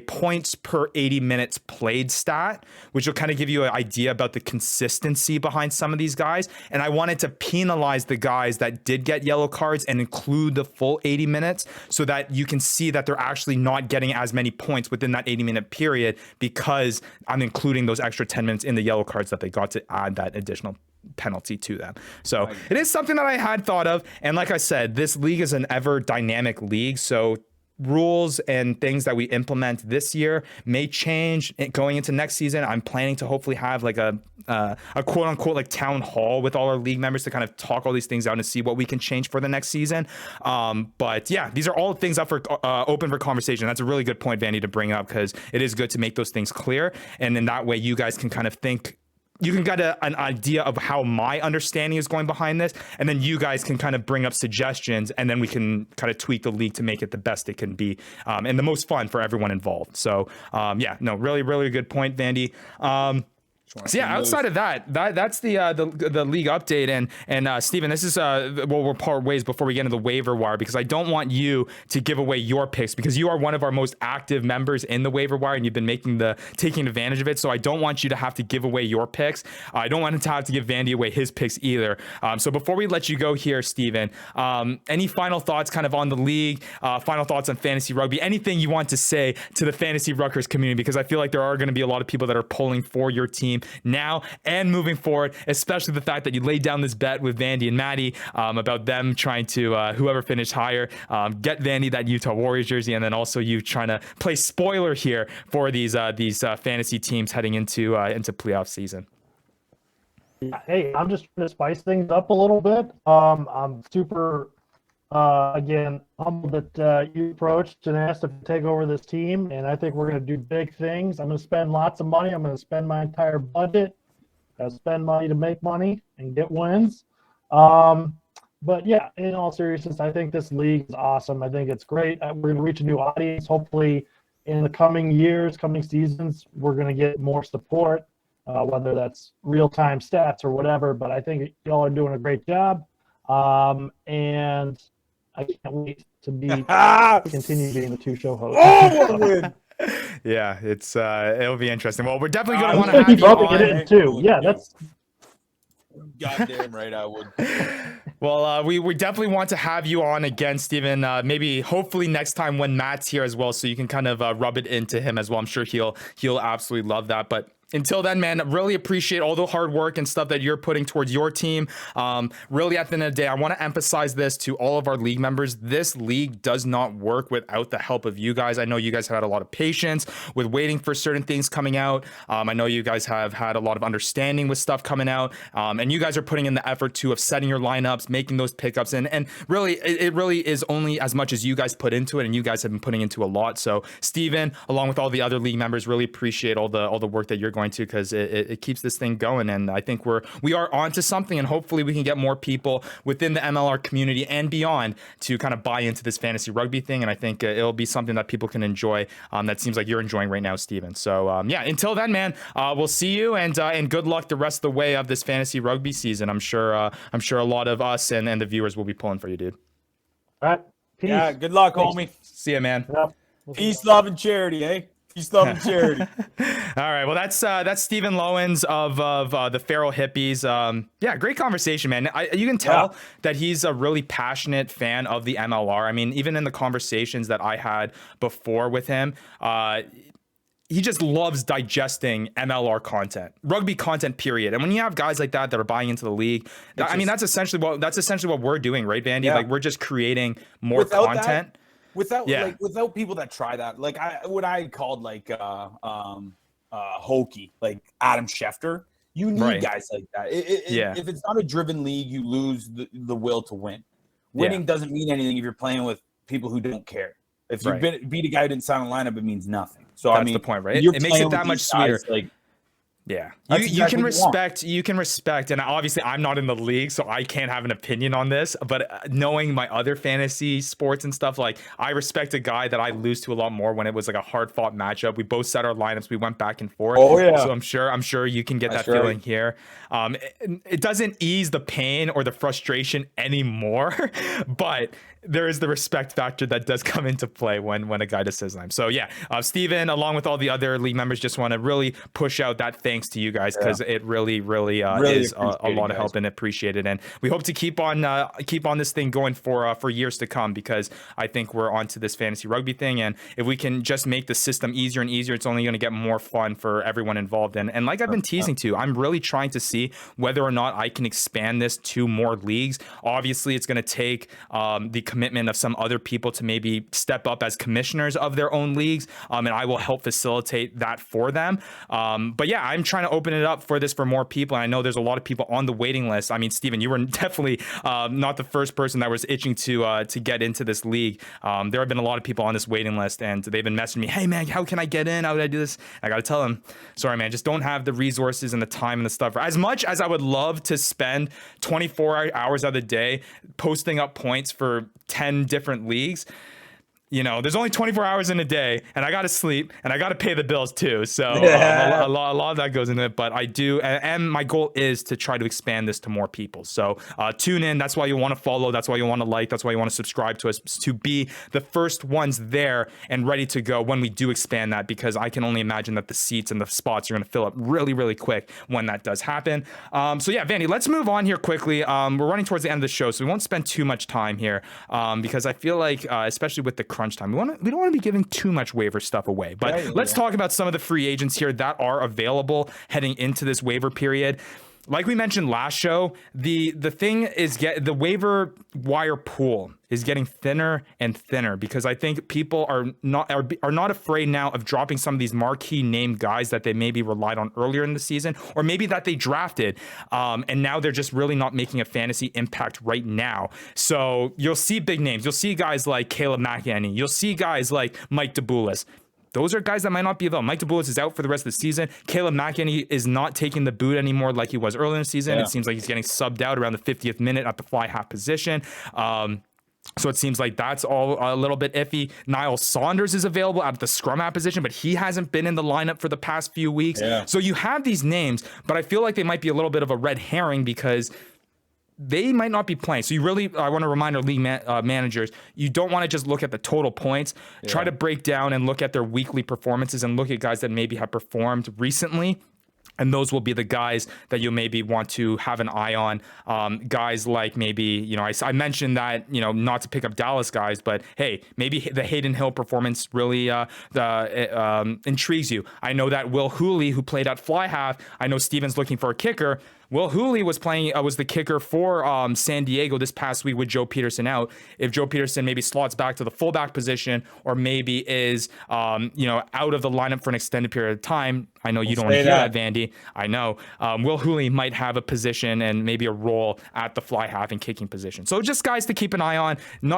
points per 80 minutes played stat, which will kind of give you an idea about the consistency behind some of these guys. And I wanted to penalize the guys that did get yellow cards and include the full 80 minutes so that you can see that they're actually not getting as many points within that 80-minute period because I'm including those extra 10 minutes in the yellow cards that they got to add that additional penalty to them. So it is something that I had thought of. And like I said, this league is an ever dynamic league. So rules and things that we implement this year may change going into next season. I'm planning to hopefully have like a quote unquote like town hall with all our league members to kind of talk all these things out and see what we can change for the next season. But yeah, these are all things up for open for conversation. That's a really good point, Vandy, to bring up because it is good to make those things clear. And in that way, you guys can kind of think, you can get an idea of how my understanding is going behind this, and then you guys can kind of bring up suggestions, and then we can kind of tweak the league to make it the best it can be and the most fun for everyone involved. So yeah, no, really, really good point, Vandy. So yeah, outside of that's the league update, and Stephen, this is we'll part ways before we get into the waiver wire because I don't want you to give away your picks because you are one of our most active members in the waiver wire and you've been taking advantage of it. So I don't want you to have to give away your picks. I don't want to have to give Vandy away his picks either. So before we let you go here, Stephen, any final thoughts kind of on the league? Final thoughts on fantasy rugby? Anything you want to say to the Fantasy Ruckers community? Because I feel like there are going to be a lot of people that are pulling for your team now and moving forward, especially the fact that you laid down this bet with Vandy and Maddie about them trying to whoever finished higher get Vandy that Utah Warriors jersey, and then also you trying to play spoiler here for these fantasy teams heading into playoff season. Hey, I'm just trying to spice things up a little bit. I'm super again humbled that you approached and asked to take over this team, and I think we're going to do big things. I'm going to spend lots of money. I'm going to spend my entire budget. I'll spend money to make money and get wins. But yeah, in all seriousness, I think this league is awesome. I think it's great. We're going to reach a new audience. Hopefully, in the coming years, coming seasons, we're going to get more support, whether that's real-time stats or whatever. But I think y'all are doing a great job, and I can't wait to continue being the two-show host. Oh, yeah, it'll be interesting. Well, we're definitely going to want to have keep you rubbing on. it in too. Yeah, that's goddamn right I would. Well, we definitely want to have you on again, Stephen. Maybe hopefully next time when Matt's here as well, so you can kind of rub it into him as well. I'm sure he'll absolutely love that. But until then, man, really appreciate all the hard work and stuff that you're putting towards your team. Really, at the end of the day, I want to emphasize this to all of our league members. This league does not work without the help of you guys. I know you guys have had a lot of patience with waiting for certain things coming out. I know you guys have had a lot of understanding with stuff coming out. And you guys are putting in the effort to of setting your lineups, making those pickups. And really, it really is only as much as you guys put into it. And you guys have been putting into a lot. So, Stephen, along with all the other league members, really appreciate all the work that you're going to, because it keeps this thing going. And I think we are onto something, and hopefully we can get more people within the MLR community and beyond to kind of buy into this fantasy rugby thing. And I think it'll be something that people can enjoy. That seems like you're enjoying right now, Steven. So yeah, until then, man, we'll see you, and good luck the rest of the way of this fantasy rugby season. I'm sure a lot of us and the viewers will be pulling for you, dude. All right. Peace. Yeah, good luck, homie. See ya, man. Yep. Peace, love, and charity, eh? Peace, love, and charity. All right, well, that's Stephen Loewen of the Feral Hippies. Yeah, great conversation, man. You can tell that he's a really passionate fan of the MLR. I mean, even in the conversations that I had before with him, he just loves digesting MLR content, rugby content, period. And when you have guys like that are buying into the league, that's essentially what we're doing, right, Vandy? Yeah. Like, we're just creating more content. Without people that try that, like what I called like hokey, like Adam Schefter. You need guys like that. If it's not a driven league, you lose the will to win. Winning doesn't mean anything if you're playing with people who don't care. If you beat a guy who didn't sign a lineup, it means nothing. So that's the point, right? It makes it that much sweeter. Yeah, you can respect, and obviously I'm not in the league, so I can't have an opinion on this. But knowing my other fantasy sports and stuff, like, I respect a guy that I lose to a lot more when it was like a hard fought matchup. We both set our lineups, we went back and forth. Oh yeah. So I'm sure you can get that feeling here. It doesn't ease the pain or the frustration anymore, but there is the respect factor that does come into play when a guy does his name. So yeah, Steven, along with all the other league members, just want to really push out that thanks to you guys, because it really is a lot of help and appreciated. And we hope to keep on this thing going for years to come, because I think we're onto this fantasy rugby thing. And if we can just make the system easier and easier, it's only going to get more fun for everyone involved. And like I've been teasing to, I'm really trying to see whether or not I can expand this to more leagues. Obviously, it's going to take the commitment of some other people to maybe step up as commissioners of their own leagues, and I will help facilitate that for them. But yeah, I'm trying to open it up for more people, and I know there's a lot of people on the waiting list. I mean, Steven, you were definitely not the first person that was itching to get into this league. There have been a lot of people on this waiting list, and they've been messaging me, hey man, how can I get in? How would I do this? I got to tell them, sorry man, just don't have the resources and the time and the stuff. As much as I would love to spend 24 hours out of the day posting up points for 10 different leagues, you know, there's only 24 hours in a day, and I got to sleep, and I got to pay the bills too. So a lot of that goes into it, but I do, and my goal is to try to expand this to more people. So tune in. That's why you want to follow. That's why you want to like. That's why you want to subscribe to us, to be the first ones there and ready to go when we do expand that, because I can only imagine that the seats and the spots are going to fill up really, really quick when that does happen. So yeah, Vandy, let's move on here quickly. We're running towards the end of the show, so we won't spend too much time here, because I feel like, especially with the crunch time, we don't want to be giving too much waiver stuff away. But let's talk about some of the free agents here that are available heading into this waiver period. Like we mentioned last show, the thing is, the waiver wire pool is getting thinner and thinner, because I think people are not afraid now of dropping some of these marquee name guys that they maybe relied on earlier in the season, or maybe that they drafted, and now they're just really not making a fantasy impact right now. So you'll see big names. You'll see guys like Caleb McEnany. You'll see guys like Mike DeBoulis. Those are guys that might not be available. Mike DeBoulis is out for the rest of the season. Caleb McEnany is not taking the boot anymore like he was earlier in the season. It seems like he's getting subbed out around the 50th minute at the fly half position. So it seems like that's all a little bit iffy. Niall Saunders is available at the scrum half position, but he hasn't been in the lineup for the past few weeks. So you have these names, but I feel like they might be a little bit of a red herring, because they might not be playing. So I want to remind our league managers, you don't want to just look at the total points. Try to break down and look at their weekly performances and look at guys that maybe have performed recently. And those will be the guys that you maybe want to have an eye on. Guys like maybe, I mentioned that, not to pick up Dallas guys, but hey, maybe the Hayden Hill performance really intrigues you. I know that Will Hooley, who played at fly half, I know Steven's looking for a kicker. Will Hooley was the kicker for San Diego this past week with Joe Peterson out. If Joe Peterson maybe slots back to the fullback position or maybe is, out of the lineup for an extended period of time, I know you don't want to hear that, Vandy. I know. Will Hooley might have a position and maybe a role at the fly half and kicking position. So just guys to keep an eye on.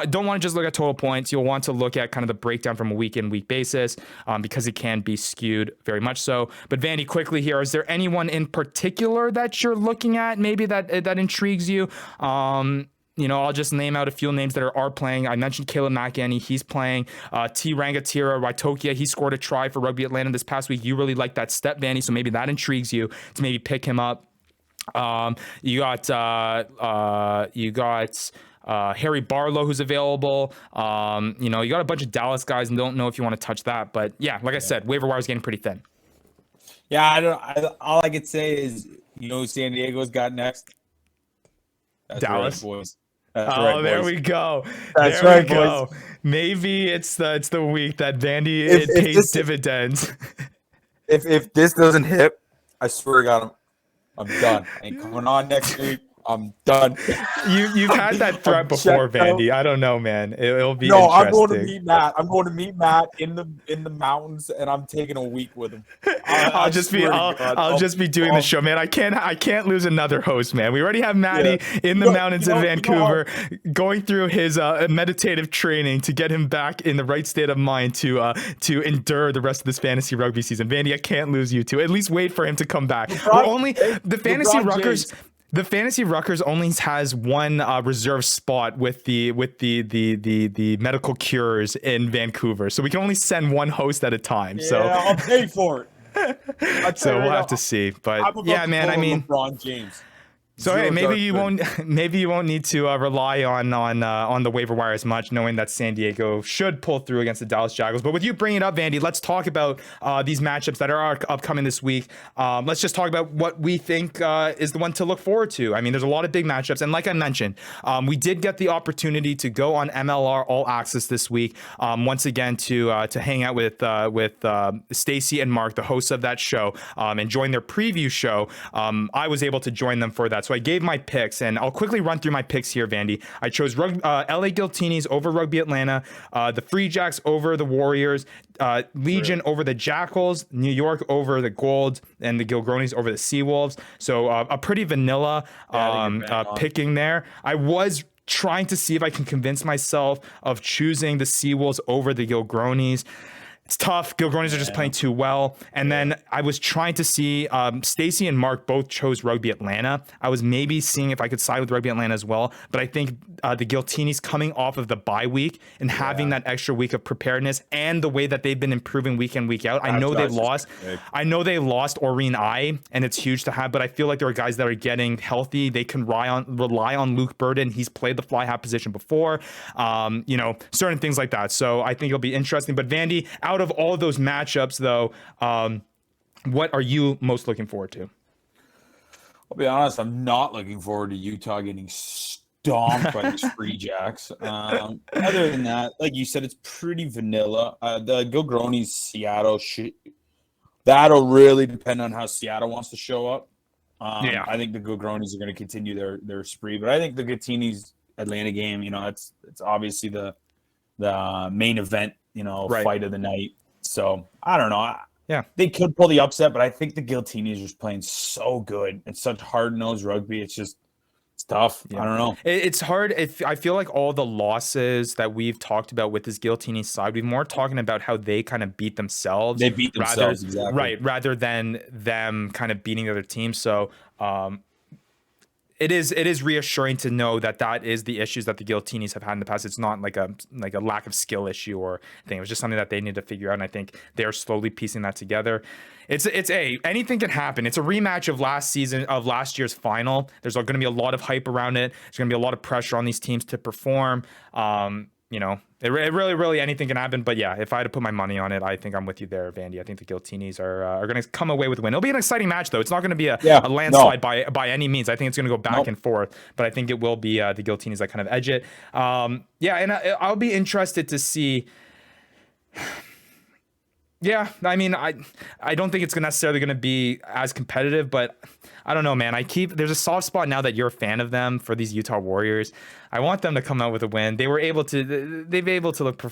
Don't want to just look at total points. You'll want to look at kind of the breakdown from a week-in-week basis because it can be skewed very much so. But Vandy, quickly here, is there anyone in particular that you're looking at maybe that intrigues you? I'll just name out a few names that are playing. I mentioned Caleb McEnany. He's playing. T. Rangatira Waitokia. He scored a try for Rugby Atlanta this past week. You really like that step, Vandy, so maybe that intrigues you to maybe pick him up. You got Harry Barlow, who's available. You got a bunch of Dallas guys and don't know if you want to touch that. But yeah, like I said, waiver wire is getting pretty thin. Yeah, all I could say is, who San Diego's got next? That's Dallas. Right, boys. There we go. That's there right, we go. boys. Maybe it's the week that Vandy pays dividends. If this doesn't hit, I swear to God, I'm done. I ain't coming on next week. I'm done. You've had that threat before, Vandy. I don't know, man. It'll be no. Interesting. I'm going to meet Matt. I'm going to meet Matt in the mountains, and I'm taking a week with him. I'll just be doing the show, man. I can't lose another host, man. We already have Matty in the mountains in Vancouver, going through his meditative training to get him back in the right state of mind to endure the rest of this fantasy rugby season. Vandy, I can't lose you two. At least wait for him to come back. The Fantasy Ruckers. James. The Fantasy Ruckers only has one reserve spot with the medical cures in Vancouver, so we can only send one host at a time. Yeah, so I'll pay for it. So we'll have to see. But yeah, man, I mean, LeBron James. So hey, maybe you won't need to rely on the waiver wire as much, knowing that San Diego should pull through against the Dallas Jaguars. But with you bringing it up, Vandy, let's talk about these matchups that are upcoming this week. Let's just talk about what we think is the one to look forward to. I mean, there's a lot of big matchups, and like I mentioned, we did get the opportunity to go on MLR All Access this week once again to hang out with Stacy and Mark, the hosts of that show, and join their preview show. I was able to join them for that. So I gave my picks, and I'll quickly run through my picks here, Vandy. I chose LA Giltinis over Rugby Atlanta, the Free Jacks over the Warriors, Legion over the Jackals, New York over the Golds, and the Gilgronis over the Seawolves. So a pretty vanilla picking there. I was trying to see if I can convince myself of choosing the Seawolves over the Gilgronis. It's tough. Gilgronis are just playing too well. And then I was trying to see, Stacy and Mark both chose Rugby Atlanta. I was maybe seeing if I could side with Rugby Atlanta as well. But I think the Giltinis coming off of the bye week and having that extra week of preparedness and the way that they've been improving week in, week out. I know they lost Oreen I, and it's huge to have, but I feel like there are guys that are getting healthy. They can rely on Luke Burden. He's played the fly half position before, certain things like that. So I think it'll be interesting. But Vandy, out of all of those matchups, though, what are you most looking forward to? I'll be honest, I'm not looking forward to Utah getting stomped by these Free Jacks. Other than that, like you said, it's pretty vanilla. The Gilgronis, Seattle, that'll really depend on how Seattle wants to show up. I think the Gilgronis are going to continue their spree, but I think the Gatinis Atlanta game, it's obviously the main event, fight of the night. So I don't know. They could pull the upset, but I think the Giltinis are just playing so good. It's such hard-nosed rugby. It's tough. I don't know. It's hard. I feel like all the losses that we've talked about with this Giltini side, we've more talking about how they kind of beat themselves. They beat themselves, exactly. Right, rather than them kind of beating the other team. So it is reassuring to know that is the issues that the Giltinis have had in the past. It's not like a lack of skill issue or thing. It was just something that they need to figure out, and I think they're slowly piecing that together. Anything can happen. It's a rematch of last year's final. There's going to be a lot of hype around it. There's going to be a lot of pressure on these teams to perform. it really anything can happen. But yeah, if I had to put my money on it, I think I'm with you there, Vandy. I think the Giltinis are going to come away with a win. It'll be an exciting match, though. It's not going to be a landslide by any means. I think it's going to go back and forth, but I think it will be the Giltinis that kind of edge it. And I'll be interested to see. Yeah, I mean, I don't think it's necessarily going to be as competitive, but I don't know, man. There's a soft spot now that you're a fan of them for these Utah Warriors. I want them to come out with a win. They've been able to look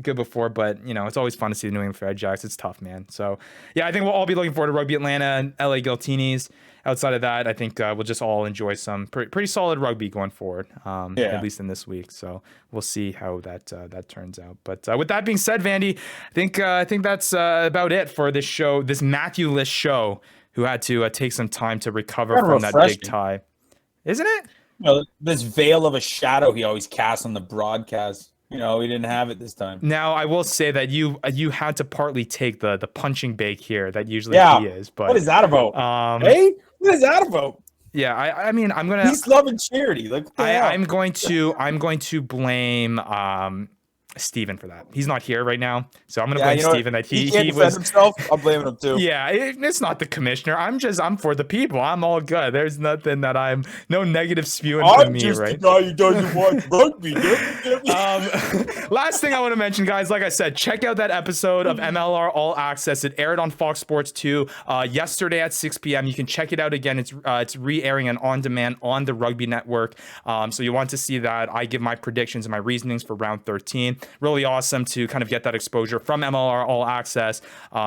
good before, but it's always fun to see the New England Red Jacks. It's tough, man. So yeah, I think we'll all be looking forward to Rugby Atlanta and LA Giltinis. Outside of that, I think we'll just all enjoy some pretty solid rugby going forward, at least in this week. So we'll see how that turns out. But with that being said, Vandy, I think that's about it for this show, this Matthew-less show, who had to take some time to recover from that big tie. Isn't it? This veil of a shadow he always casts on the broadcast. He didn't have it this time. Now, I will say that you had to partly take the punching bake here that usually he is. But what is that about? Hey? What is that about? Yeah, I mean, I'm gonna. He's loving charity. Like I'm going to blame Stephen for that. He's not here right now, so I'm gonna blame Stephen that he can't defend himself. I'm blaming him too. Yeah, it's not the commissioner. I'm for the people. I'm all good. There's nothing that no negative spewing from me, right? I'm just the guy who doesn't watch rugby. Last thing I want to mention, guys, like I said, check out that episode of MLR All Access. It aired on Fox Sports 2 yesterday at 6 p.m. You can check it out again. It's re-airing and on demand on the Rugby Network. So you want to see that. I give my predictions and my reasonings for round 13. Really awesome to kind of get that exposure from MLR All Access.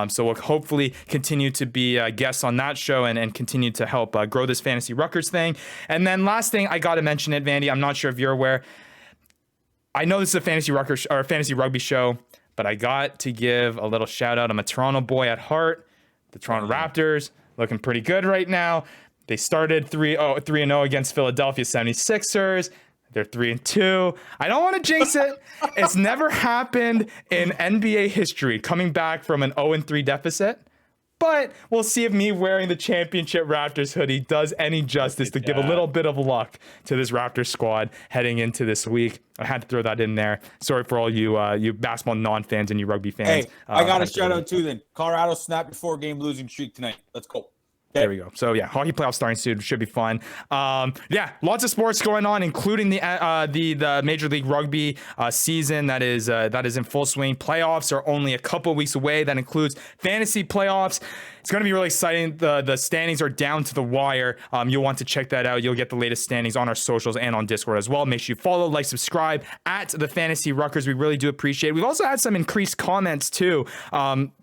So we'll hopefully continue to be guests on that show and continue to help grow this Fantasy Ruckers thing. And then last thing, I got to mention it, Vandy. I'm not sure if you're aware. I know this is a Fantasy Ruckers or a Fantasy Rugby show, but I got to give a little shout out. I'm a Toronto boy at heart. The Toronto Raptors looking pretty good right now. They started 3-0 against Philadelphia 76ers. They're 3-2. I don't want to jinx it. It's never happened in NBA history, coming back from an 0-3 deficit. But we'll see if me wearing the championship Raptors hoodie does any justice to give a little bit of luck to this Raptors squad heading into this week. I had to throw that in there. Sorry for all you basketball non-fans and you rugby fans. Hey, I got a shout out too then. Colorado snapped your 4-game losing streak tonight. Let's go. There we go. So yeah, hockey playoffs starting soon. Should be fun. Yeah, lots of sports going on, including the Major League Rugby season that is in full swing. Playoffs are only a couple weeks away. That includes fantasy playoffs. It's going to be really exciting. The standings are down to the wire. You'll want to check that out. You'll get the latest standings on our socials and on Discord as well. Make sure you follow, like, subscribe at the Fantasy Ruckers. We really do appreciate it. We've also had some increased comments too.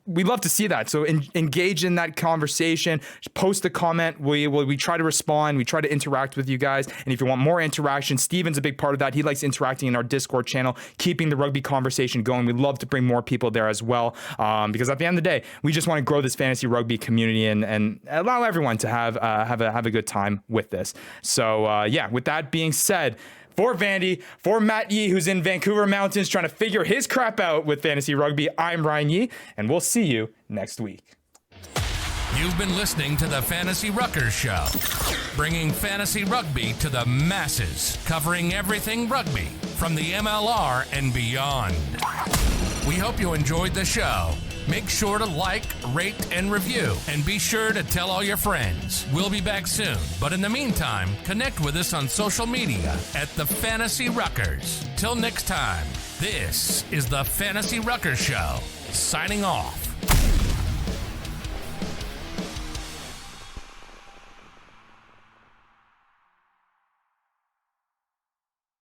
We love to see that. So engage in that conversation. Just post a comment. We try to respond. We try to interact with you guys. And if you want more interaction, Steven's a big part of that. He likes interacting in our Discord channel, keeping the rugby conversation going. We'd love to bring more people there as well. Because at the end of the day, we just want to grow this fantasy rugby community and allow everyone to have a good time with this. So yeah, with that being said, for Vandy, for Matt Yee, who's in Vancouver Mountains trying to figure his crap out with fantasy rugby, I'm Ryan Yee, and we'll see you next week. You've been listening to the Fantasy Ruckers Show, bringing fantasy rugby to the masses, covering everything rugby from the MLR and beyond. We hope you enjoyed the show. Make sure to like, rate, and review, and be sure to tell all your friends. We'll be back soon, but in the meantime, connect with us on social media at the Fantasy Ruckers. Till next time, this is the Fantasy Ruckers Show, signing off.